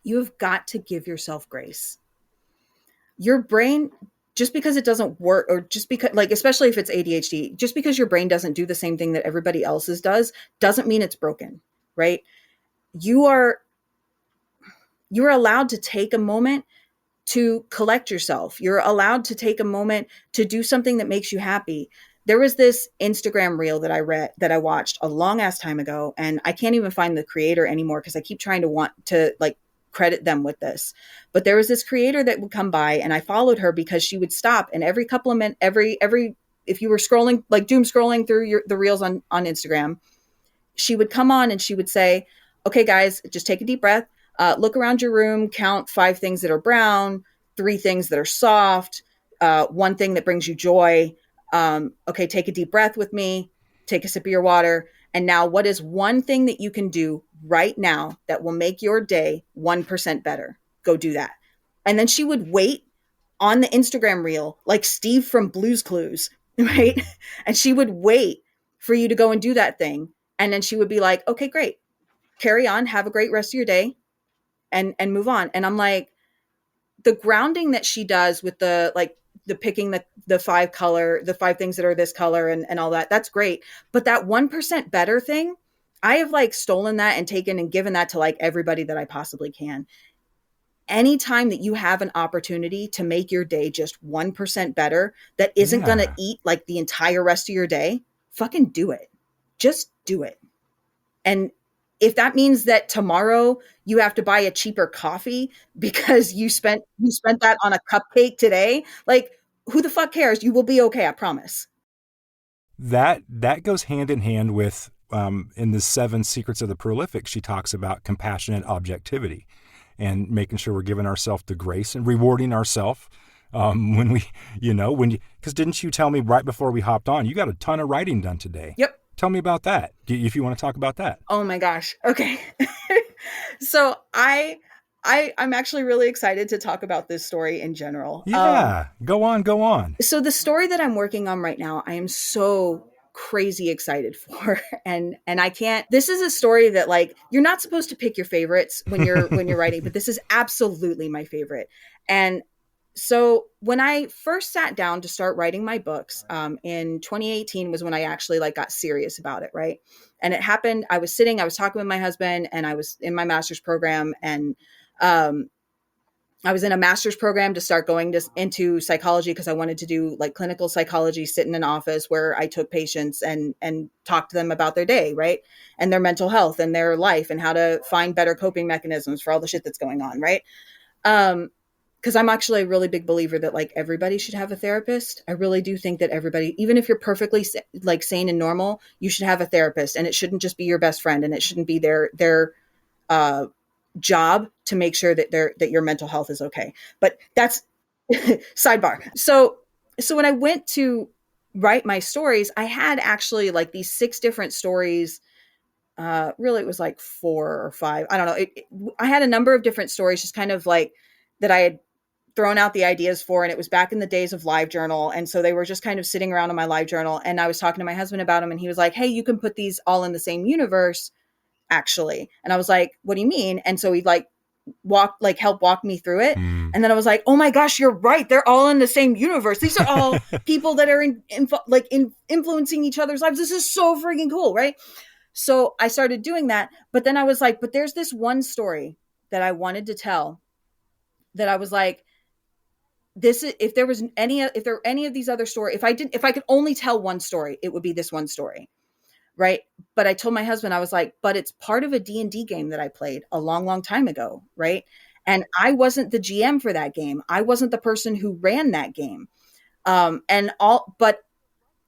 B: You have got to give yourself grace. Your brain, just because it doesn't work, or just because, like, especially if it's ADHD, just because your brain doesn't do the same thing that everybody else's does, doesn't mean it's broken, right? You're allowed to take a moment to collect yourself. You're allowed to take a moment to do something that makes you happy. There was this Instagram reel that I watched a long ass time ago, and I can't even find the creator anymore because I keep trying to want to like credit them with this. But there was this creator that would come by, and I followed her because she would stop, and every couple of minutes, if you were scrolling, like doom scrolling through the reels on Instagram, she would come on and she would say, okay, guys, just take a deep breath. Look around your room, count 5 things that are brown, 3 things that are soft, 1 thing that brings you joy. Okay, take a deep breath with me, take a sip of your water. And now, what is one thing that you can do right now that will make your day 1% better? Go do that. And then she would wait on the Instagram reel, like Steve from Blue's Clues, right? And she would wait for you to go and do that thing. And then she would be like, okay, great. Carry on. Have a great rest of your day and move on. And I'm like, the grounding that she does with the picking the 5 things that are this color and all that, that's great. But that 1% better thing, I have like stolen that and taken and given that to like everybody that I possibly can. Anytime that you have an opportunity to make your day just 1% better, that isn't going to eat like the entire rest of your day, fucking do it. Just do it. And if that means that tomorrow you have to buy a cheaper coffee because you spent that on a cupcake today, like, who the fuck cares? You will be okay, I promise.
A: That goes hand in hand with, in the 7 Secrets of the Prolific, she talks about compassionate objectivity and making sure we're giving ourselves the grace and rewarding ourselves when we, because didn't you tell me right before we hopped on, you got a ton of writing done today?
B: Yep.
A: Tell me about that, if you want to talk about that.
B: Oh my gosh. Okay. So I'm actually really excited to talk about this story in general.
A: Yeah. Go on.
B: So the story that I'm working on right now, I am so crazy excited for. And I can't, this is a story that like, you're not supposed to pick your favorites when you're writing, but this is absolutely my favorite. And so when I first sat down to start writing my books, in 2018 was when I actually like got serious about it. Right. And it happened. I was talking with my husband, and I was in my master's program, and, I was in a master's program to start going into psychology because I wanted to do like clinical psychology, sit in an office where I took patients and talked to them about their day, right? And their mental health and their life and how to find better coping mechanisms for all the shit that's going on, right? Because I'm actually a really big believer that like everybody should have a therapist. I really do think that everybody, even if you're perfectly like sane and normal, you should have a therapist, and it shouldn't just be your best friend, and it shouldn't be their job to make sure that your mental health is okay. But that's sidebar. So when I went to write my stories, I had actually like these 6 different stories. Really, it was like 4 or 5. I don't know. I had a number of different stories, just kind of like that I had thrown out the ideas for. And it was back in the days of LiveJournal. And so they were just kind of sitting around on my LiveJournal. And I was talking to my husband about them, and he was like, hey, you can put these all in the same universe, actually. And I was like, what do you mean? And so he'd like help walk me through it. And then I was like, oh my gosh, you're right. They're all in the same universe. These are all people that are influencing each other's lives. This is so freaking cool. Right. So I started doing that, but then I was like, but there's this one story that I wanted to tell that I was like, this is, if there were any of these other stories, if I could only tell one story, it would be this one story. Right. But I told my husband, I was like, but it's part of a D&D game that I played a long, long time ago. Right. And I wasn't the GM for that game. I wasn't the person who ran that game. But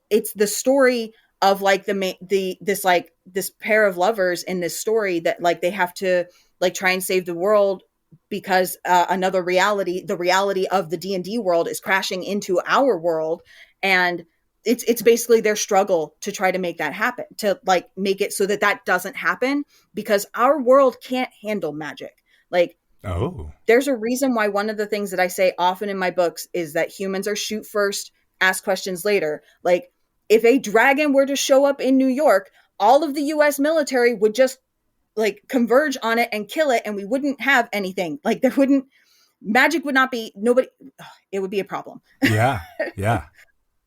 B: it's the story of like this pair of lovers in this story that like, they have to like try and save the world because the reality of the D&D world is crashing into our world. And it's basically their struggle to try to make that happen, to like make it so that doesn't happen, because our world can't handle magic. Like, there's a reason why one of the things that I say often in my books is that humans are shoot first, ask questions later. Like, if a dragon were to show up in New York, all of the US military would just like converge on it and kill it, and we wouldn't have anything. Like, magic would not be, it would be a problem.
A: Yeah. Yeah.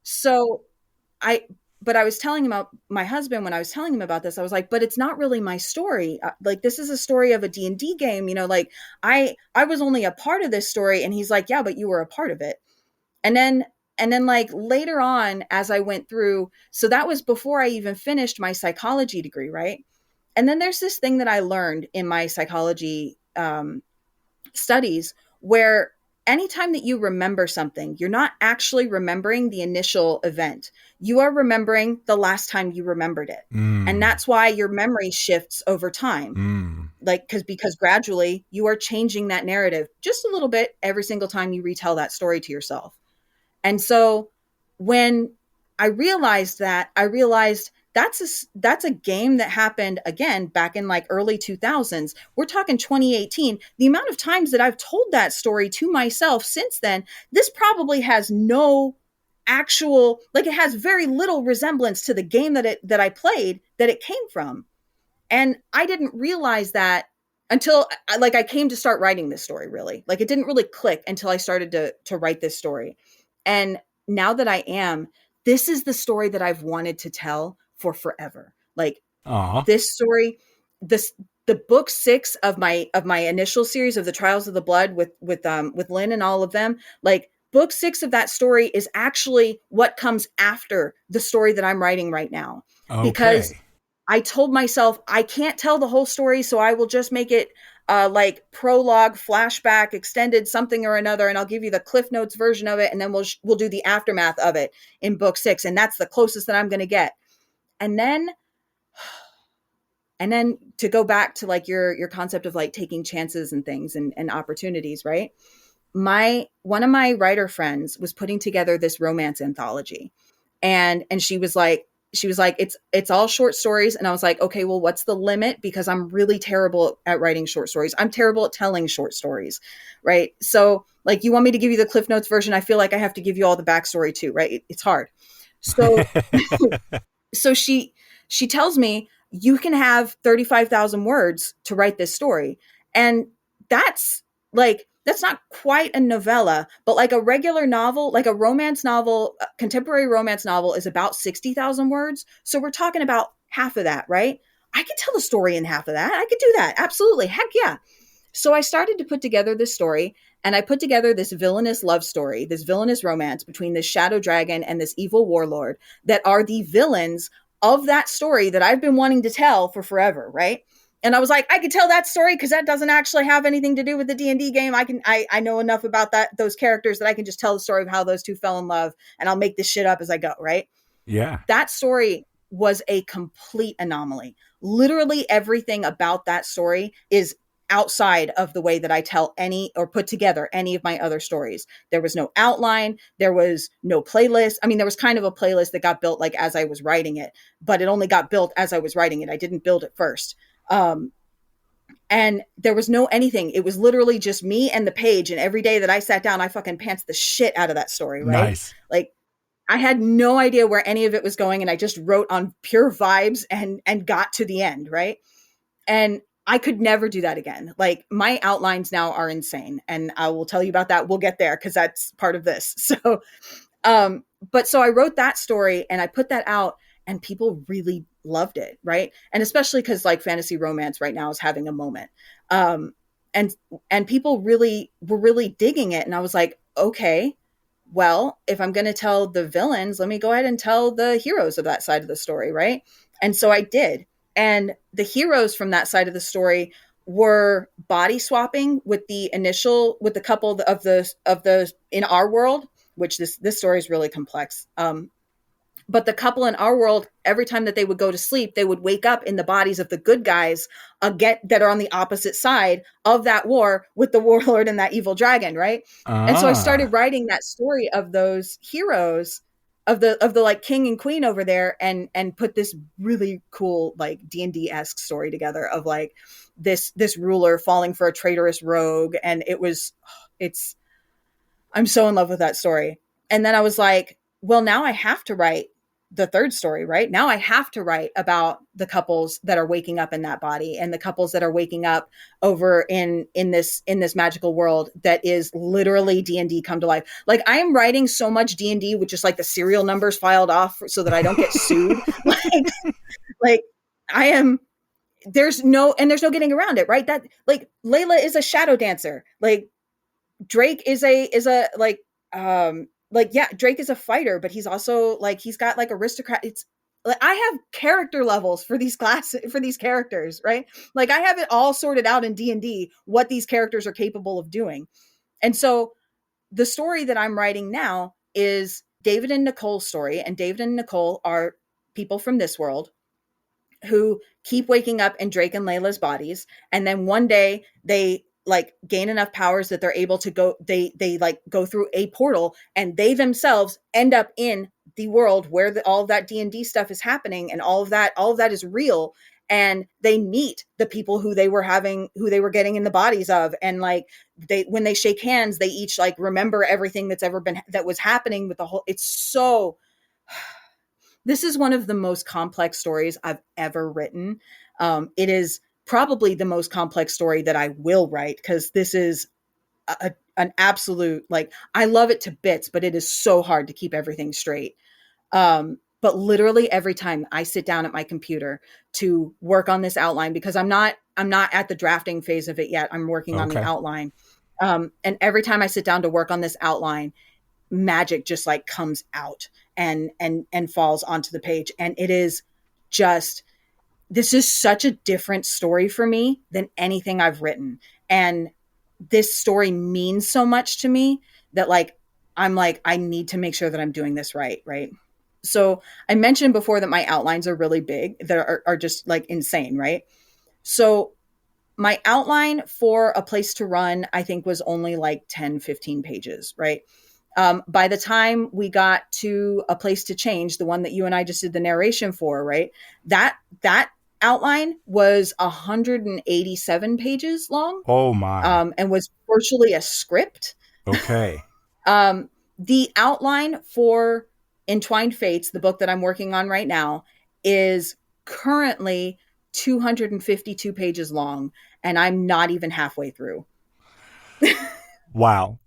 B: So but I was telling him about my husband, when I was telling him about this, I was like, but it's not really my story. Like, this is a story of a D&D game, like I was only a part of this story. And he's like, yeah, but you were a part of it. And then like later on, as I went through, so that was before I even finished my psychology degree. Right. And then there's this thing that I learned in my psychology studies, where anytime that you remember something, you're not actually remembering the initial event. You are remembering the last time you remembered it. And that's why your memory shifts over time. Like, because gradually you are changing that narrative just a little bit every single time you retell that story to yourself. And so when I realized that's a game that happened again back in like early 2000s. We're talking 2018. The amount of times that I've told that story to myself since then, this probably has no actual, like, it has very little resemblance to the game that I played, that it came from. And I didn't realize that until I came to start writing this story, really. Like, it didn't really click until I started to write this story. And now that I am, this is the story that I've wanted to tell for forever. Like, this story, the book 6 of my initial series of the Trials of the Blood with Lynn and all of them, like, book 6 of that story is actually what comes after the story that I'm writing right now. Because I told myself I can't tell the whole story, so I will just make it like prologue, flashback, extended something or another, and I'll give you the Cliff Notes version of it, and then we'll do the aftermath of it in book 6, and that's the closest that I'm going to get. And then to go back to like your concept of like taking chances and things and opportunities, right? One of my writer friends was putting together this romance anthology, and she was like, it's all short stories. And I was like, okay, well, what's the limit? Because I'm really terrible at writing short stories. I'm terrible at telling short stories. Right. So like, you want me to give you the Cliff Notes version? I feel like I have to give you all the backstory too. Right. It's hard. So So she tells me, you can have 35,000 words to write this story. And that's that's not quite a novella, but like a regular novel, like a romance novel, a contemporary romance novel is about 60,000 words. So we're talking about half of that, right? I could tell a story in half of that. I could do that. Absolutely. Heck yeah. So I started to put together this story, and I put together this villainous love story, this villainous romance between this shadow dragon and this evil warlord that are the villains of that story that I've been wanting to tell for forever, right? And I was like, I could tell that story because that doesn't actually have anything to do with the D&D game. I know enough about those characters that I can just tell the story of how those two fell in love, and I'll make this shit up as I go, right?
A: Yeah.
B: That story was a complete anomaly. Literally everything about that story is outside of the way that I tell any or put together any of my other stories. There was no outline. There was no playlist. I mean, there was kind of a playlist that got built like as I was writing it, but it only got built as I was writing it. I didn't build it first. And there was no anything. It was literally just me and the page. And every day that I sat down, I fucking pants the shit out of that story, right?
A: Nice.
B: Like, I had no idea where any of it was going, and I just wrote on pure vibes and got to the end, right? And I could never do that again. Like, my outlines now are insane, and I will tell you about that. We'll get there because that's part of this. So, but so I wrote that story and I put that out, and people really loved it, right? And especially because like fantasy romance right now is having a moment, and people really were really digging it, and I was like, okay. Well, if I'm going to tell the villains, let me go ahead and tell the heroes of that side of the story, right? And so I did. And the heroes from that side of the story were body swapping with the couple of the in our world, which this story is really complex. But the couple in our world, every time that they would go to sleep, they would wake up in the bodies of the good guys again that are on the opposite side of that war with the warlord and that evil dragon, right? And so I started writing that story of those heroes of the like king and queen over there, and put this really cool like D&D-esque story together of like this ruler falling for a traitorous rogue, and I'm so in love with that story. And then I was like, well, now I have to write the third story, right? Now I have to write about the couples that are waking up in that body, and the couples that are waking up over in this magical world that is literally D&D come to life. Like, I am writing so much D&D with just like the serial numbers filed off so that I don't get sued. like I am, there's no getting around it, right? That like Layla is a shadow dancer. Like, Drake is a yeah, Drake is a fighter, but he's also like, he's got like aristocrat. It's like, I have character levels for these characters, right? Like, I have it all sorted out in D&D what these characters are capable of doing. And so the story that I'm writing now is David and Nicole's story, and David and Nicole are people from this world who keep waking up in Drake and Layla's bodies, and then one day they like gain enough powers that they're able to go, they like go through a portal, and they themselves end up in the world where all of that D&D stuff is happening, and all of that is real. And they meet the people who they were getting in the bodies of, and like when they shake hands, they each like remember everything that was happening with the whole. It's so. This is one of the most complex stories I've ever written. It is probably the most complex story that I will write, because this is an absolute, like, I love it to bits, but it is so hard to keep everything straight. But literally every time I sit down at my computer to work on this outline, because I'm not at the drafting phase of it yet. I'm working on the outline. And every time I sit down to work on this outline, magic just like comes out and falls onto the page. And it is just, this is such a different story for me than anything I've written. And this story means so much to me that like, I'm like, I need to make sure that I'm doing this right. Right. So I mentioned before that my outlines are really big, that are just like insane. Right. So my outline for A Place to Run, I think, was only like 10, 15 pages. Right. By the time we got to A Place to Change, the one that you and I just did the narration for, right? That outline was 187 pages long.
A: Oh my.
B: And was virtually a script.
A: Okay.
B: The outline for Entwined Fates, the book that I'm working on right now, is currently 252 pages long, and I'm not even halfway through.
A: Wow.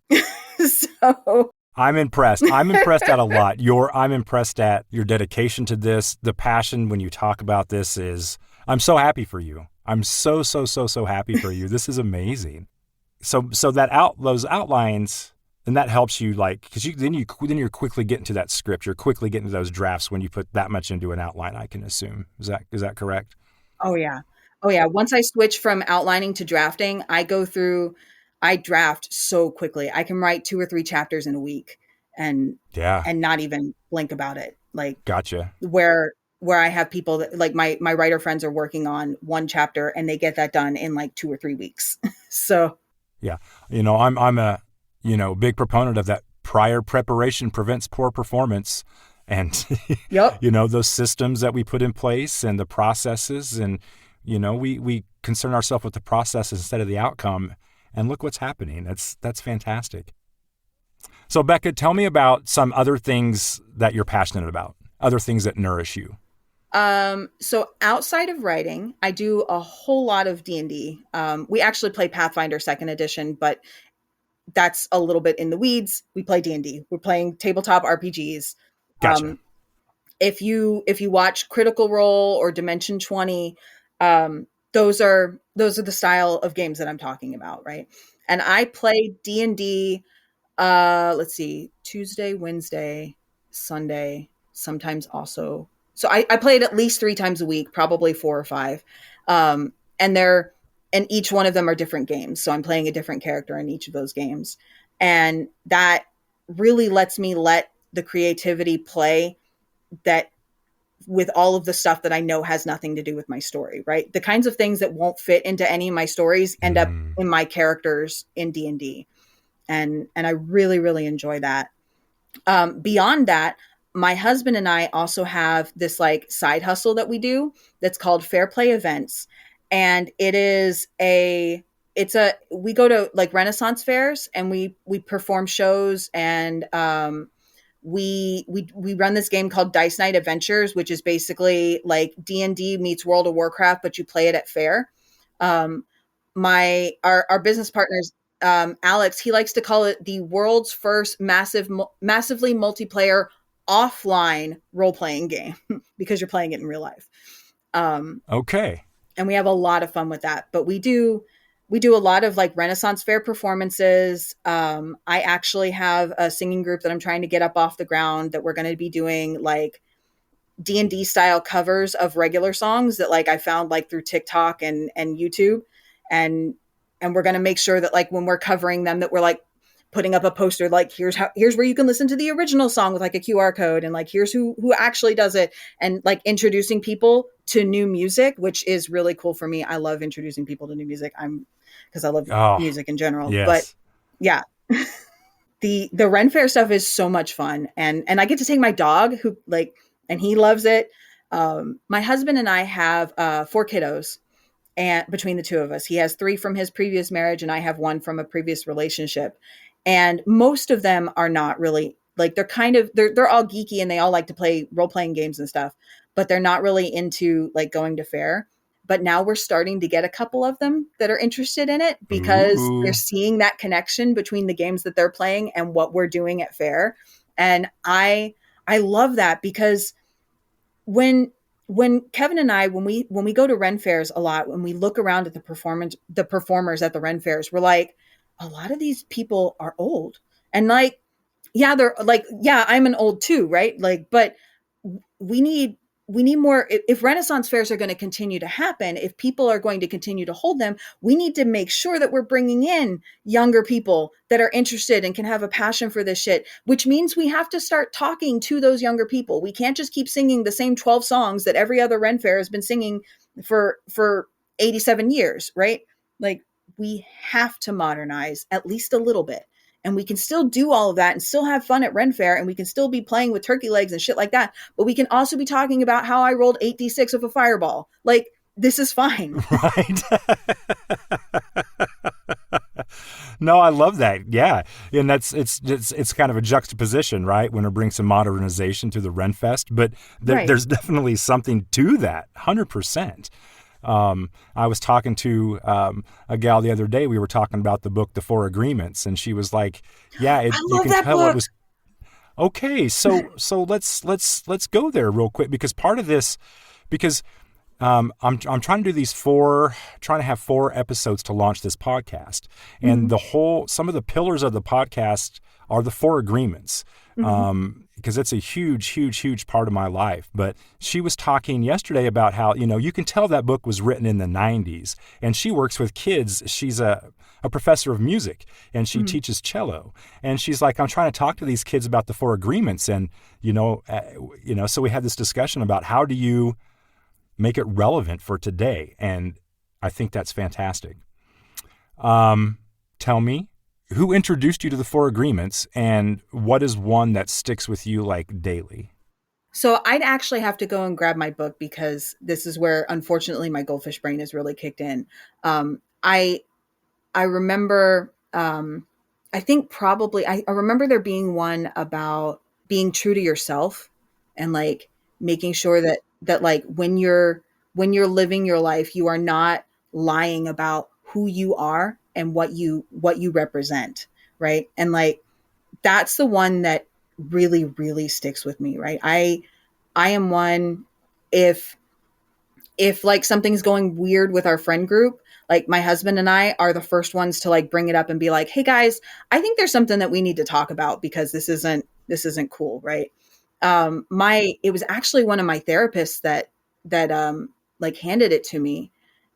B: So
A: I'm impressed. I'm impressed at a lot. I'm impressed at your dedication to this. The passion when you talk about this I'm so happy for you. I'm so happy for you. This is amazing. So those outlines, and that helps you, like, because then you're quickly getting to that script. You're quickly getting to those drafts when you put that much into an outline, I can assume. Is that correct?
B: oh yeah. Oh yeah. Once I switch from outlining to drafting, I draft so quickly. I can write 2 or 3 chapters in a week and
A: Yeah.
B: not even blink about it. Like
A: Gotcha.
B: where I have people that, like, my writer friends are working on 1 chapter and they get that done in like 2 or 3 weeks. So
A: Yeah. I'm a, big proponent of that. Prior preparation prevents poor performance. And,
B: yep.
A: Those systems that we put in place and the processes, and, we concern ourselves with the process instead of the outcome. And look what's happening. That's fantastic. So, Becca, tell me about some other things that you're passionate about, other things that nourish you.
B: So outside of writing, I do a whole lot of D&D. We actually play Pathfinder 2nd edition, but that's a little bit in the weeds. We play D&D. We're playing tabletop RPGs.
A: Gotcha.
B: If you watch Critical Role or Dimension 20, those are the style of games that I'm talking about, right? And I play D&D, let's see, Tuesday, Wednesday, Sunday, sometimes also. So I play it at least 3 times a week, probably 4 or 5. And each one of them are different games. So I'm playing a different character in each of those games. And that really lets me let the creativity play, that with all of the stuff that I know has nothing to do with my story, right? The kinds of things that won't fit into any of my stories end up in my characters in D&D. And I really, really enjoy that. Beyond that, my husband and I also have this like side hustle that we do that's called Fair Play Events. And we go to like Renaissance fairs and we perform shows, and we run this game called Dice Night Adventures, which is basically like D&D meets World of Warcraft, but you play it at fair. Our business partners, Alex, he likes to call it the world's first massively multiplayer offline role-playing game because you're playing it in real life.
A: Okay.
B: And we have a lot of fun with that, but we do a lot of like Renaissance fair performances. I actually have a singing group that I'm trying to get up off the ground that we're going to be doing like D&D style covers of regular songs that like I found like through TikTok and YouTube. And we're going to make sure that like when we're covering them that we're like putting up a poster, like here's where you can listen to the original song with like a QR code, and like here's who actually does it, and like introducing people to new music, which is really cool for me. I love introducing people to new music. Because I love music in general.
A: Yes.
B: But yeah, the Ren Fair stuff is so much fun. And I get to take my dog and he loves it. My husband and I have 4 kiddos, and between the two of us, he has 3 from his previous marriage, and I have 1 from a previous relationship. And most of them are not really like, they're all geeky and they all like to play role-playing games and stuff, but they're not really into like going to fair. But now we're starting to get a couple of them that are interested in it because they're seeing that connection between the games that they're playing and what we're doing at fair. And I love that, because when Kevin and I, when we go to Ren fairs a lot, when we look around at the performers at the Ren fairs, we're like, a lot of these people are old, and like, yeah, they're like, yeah, I'm an old too, right? Like, but we need more. If Renaissance fairs are going to continue to happen, if people are going to continue to hold them, we need to make sure that we're bringing in younger people that are interested and can have a passion for this shit, which means we have to start talking to those younger people. We can't just keep singing the same 12 songs that every other Ren fair has been singing for 87 years, right? Like, we have to modernize at least a little bit. And we can still do all of that and still have fun at Ren Fair, and we can still be playing with turkey legs and shit like that. But we can also be talking about how I rolled 8d6 of a fireball. Like, this is fine.
A: Right. No, I love that. Yeah. And it's kind of a juxtaposition, right? When it brings some modernization to the Renfest, but
B: Right.
A: there's definitely something to that. 100%. I was talking to a gal the other day. We were talking about the book, The Four Agreements, and she was like, "Yeah,
B: I
A: you
B: love
A: can
B: that
A: tell
B: book.
A: it was okay." So let's go there real quick because part of this, because I'm trying to do trying to have 4 episodes to launch this podcast, and some of the pillars of the podcast are the 4 agreements. Because it's a huge part of my life. But she was talking yesterday about how, you can tell that book was written in the 90s, and she works with kids. She's a professor of music, and she teaches cello. And she's like, I'm trying to talk to these kids about the 4 agreements. And, so we had this discussion about how do you make it relevant for today? And I think that's fantastic. Tell me, who introduced you to the 4 agreements, and what is one that sticks with you like daily?
B: So I'd actually have to go and grab my book because this is where, unfortunately, my goldfish brain has really kicked in. I remember, I think probably, I remember there being one about being true to yourself and like making sure that like when you're living your life, you are not lying about who you are and what you represent. Right. And like, that's the one that really, really sticks with me. Right. I am one, if like something's going weird with our friend group, like my husband and I are the first ones to like bring it up and be like, hey guys, I think there's something that we need to talk about because this isn't cool. Right. It was actually one of my therapists that like handed it to me.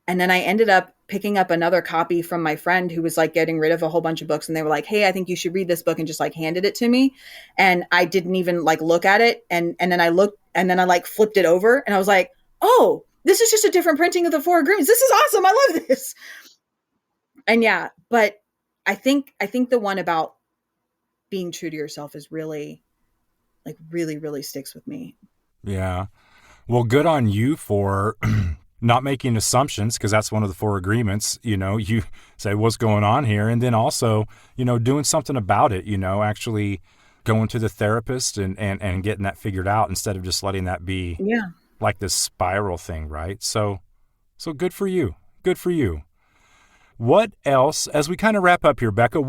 B: And then I ended up picking up another copy from my friend who was like getting rid of a whole bunch of books. And they were like, hey, I think you should read this book, and just like handed it to me. And I didn't even like look at it. And then I looked, and then I like flipped it over and I was like, oh, this is just a different printing of the 4 agreements. This is awesome. I love this. And yeah, but I think the one about being true to yourself is really, like really, really sticks with me.
A: Yeah. Well, good on you for not making assumptions, because that's one of the 4 agreements. You say what's going on here, and then also, doing something about it, actually going to the therapist and getting that figured out instead of just letting that be like this spiral thing, right? So good for you. Good for you. What else, as we kind of wrap up here, Becca,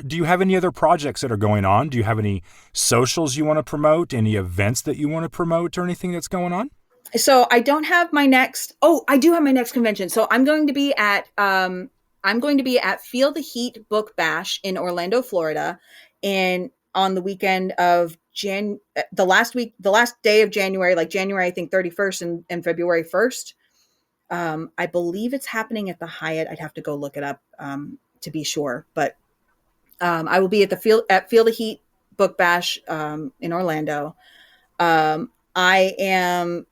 A: do you have any other projects that are going on? Do you have any socials you want to promote, any events that you want to promote, or anything that's going on?
B: So I don't have I do have my next convention. So I'm going to be at Feel the Heat Book Bash in Orlando, Florida, and on the weekend of the last day of January, like January, I think 31st and February 1st. I believe it's happening at the Hyatt. I'd have to go look it up to be sure, but I will be at Feel the Heat Book Bash in Orlando. My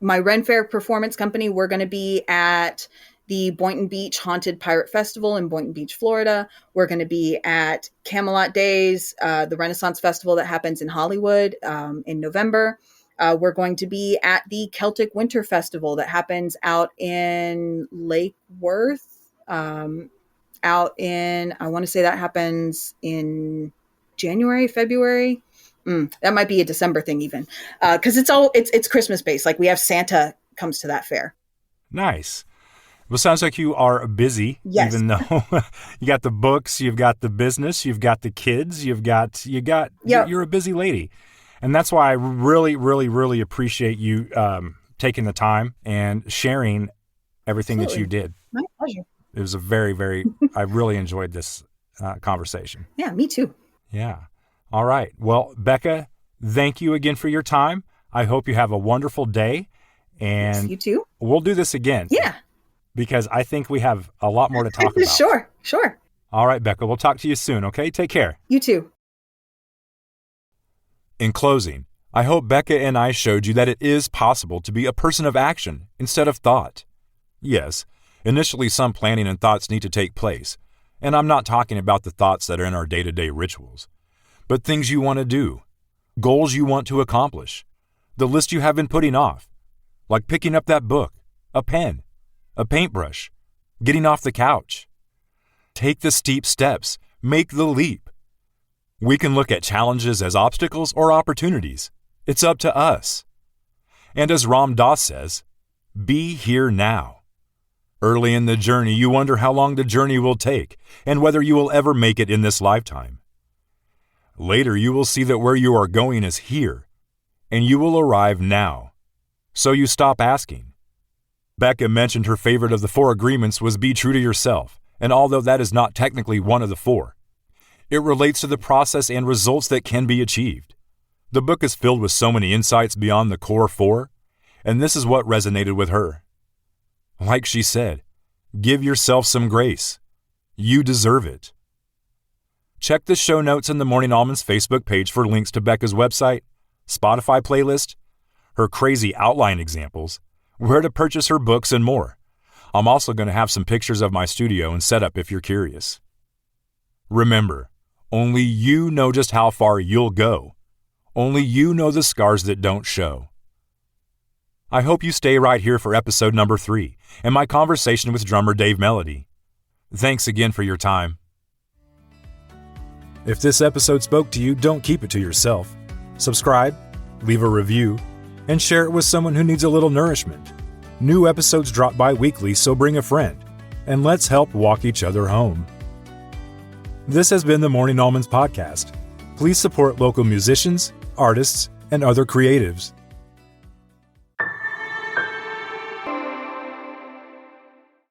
B: Ren Fair Performance Company. We're going to be at the Boynton Beach Haunted Pirate Festival in Boynton Beach, Florida. We're going to be at Camelot Days, the Renaissance Festival that happens in Hollywood in November. We're going to be at the Celtic Winter Festival that happens out in Lake Worth. I want to say that happens in January, February. That might be a December thing even. Cause it's Christmas based. Like we have Santa comes to that fair.
A: Nice. Well, sounds like you are busy,
B: yes.
A: Even though you got the books, you've got the business, you've got the kids, you're a busy lady. And that's why I really, really, really appreciate you taking the time and sharing everything that you did.
B: My pleasure.
A: It was a very, very, I really enjoyed this conversation.
B: Yeah, me too.
A: Yeah. All right. Well, Becca, thank you again for your time. I hope you have a wonderful day. And
B: yes, you too.
A: We'll do this again.
B: Yeah.
A: Because I think we have a lot more to talk about.
B: Sure.
A: All right, Becca, we'll talk to you soon, okay? Take care.
B: You too.
A: In closing, I hope Becca and I showed you that it is possible to be a person of action instead of thought. Yes, initially some planning and thoughts need to take place, and I'm not talking about the thoughts that are in our day-to-day rituals, but things you want to do, goals you want to accomplish, the list you have been putting off, like picking up that book, a pen, a paintbrush, getting off the couch. Take the steep steps, Make the leap. We can look at challenges as obstacles or opportunities. It's up to us. And as Ram Dass says, be here now. Early in the journey, you wonder how long the journey will take and whether you will ever make it in this lifetime. Later, you will see that where you are going is here, and you will arrive now. So you stop asking. Becca mentioned her favorite of the 4 agreements was be true to yourself, and although that is not technically one of the 4, it relates to the process and results that can be achieved. The book is filled with so many insights beyond the core 4, and this is what resonated with her. Like she said, give yourself some grace. You deserve it. Check the show notes in the Morning Almonds Facebook page for links to Becca's website, Spotify playlist, her crazy outline examples, where to purchase her books, and more. I'm also going to have some pictures of my studio and setup if you're curious. Remember, only you know just how far you'll go. Only you know the scars that don't show. I hope you stay right here for episode number 3 and my conversation with drummer Dave Melody. Thanks again for your time. If this episode spoke to you, don't keep it to yourself. Subscribe, leave a review, and share it with someone who needs a little nourishment. New episodes drop bi-weekly, so bring a friend, and let's help walk each other home. This has been the Morning Almonds podcast. Please support local musicians, artists, and other creatives.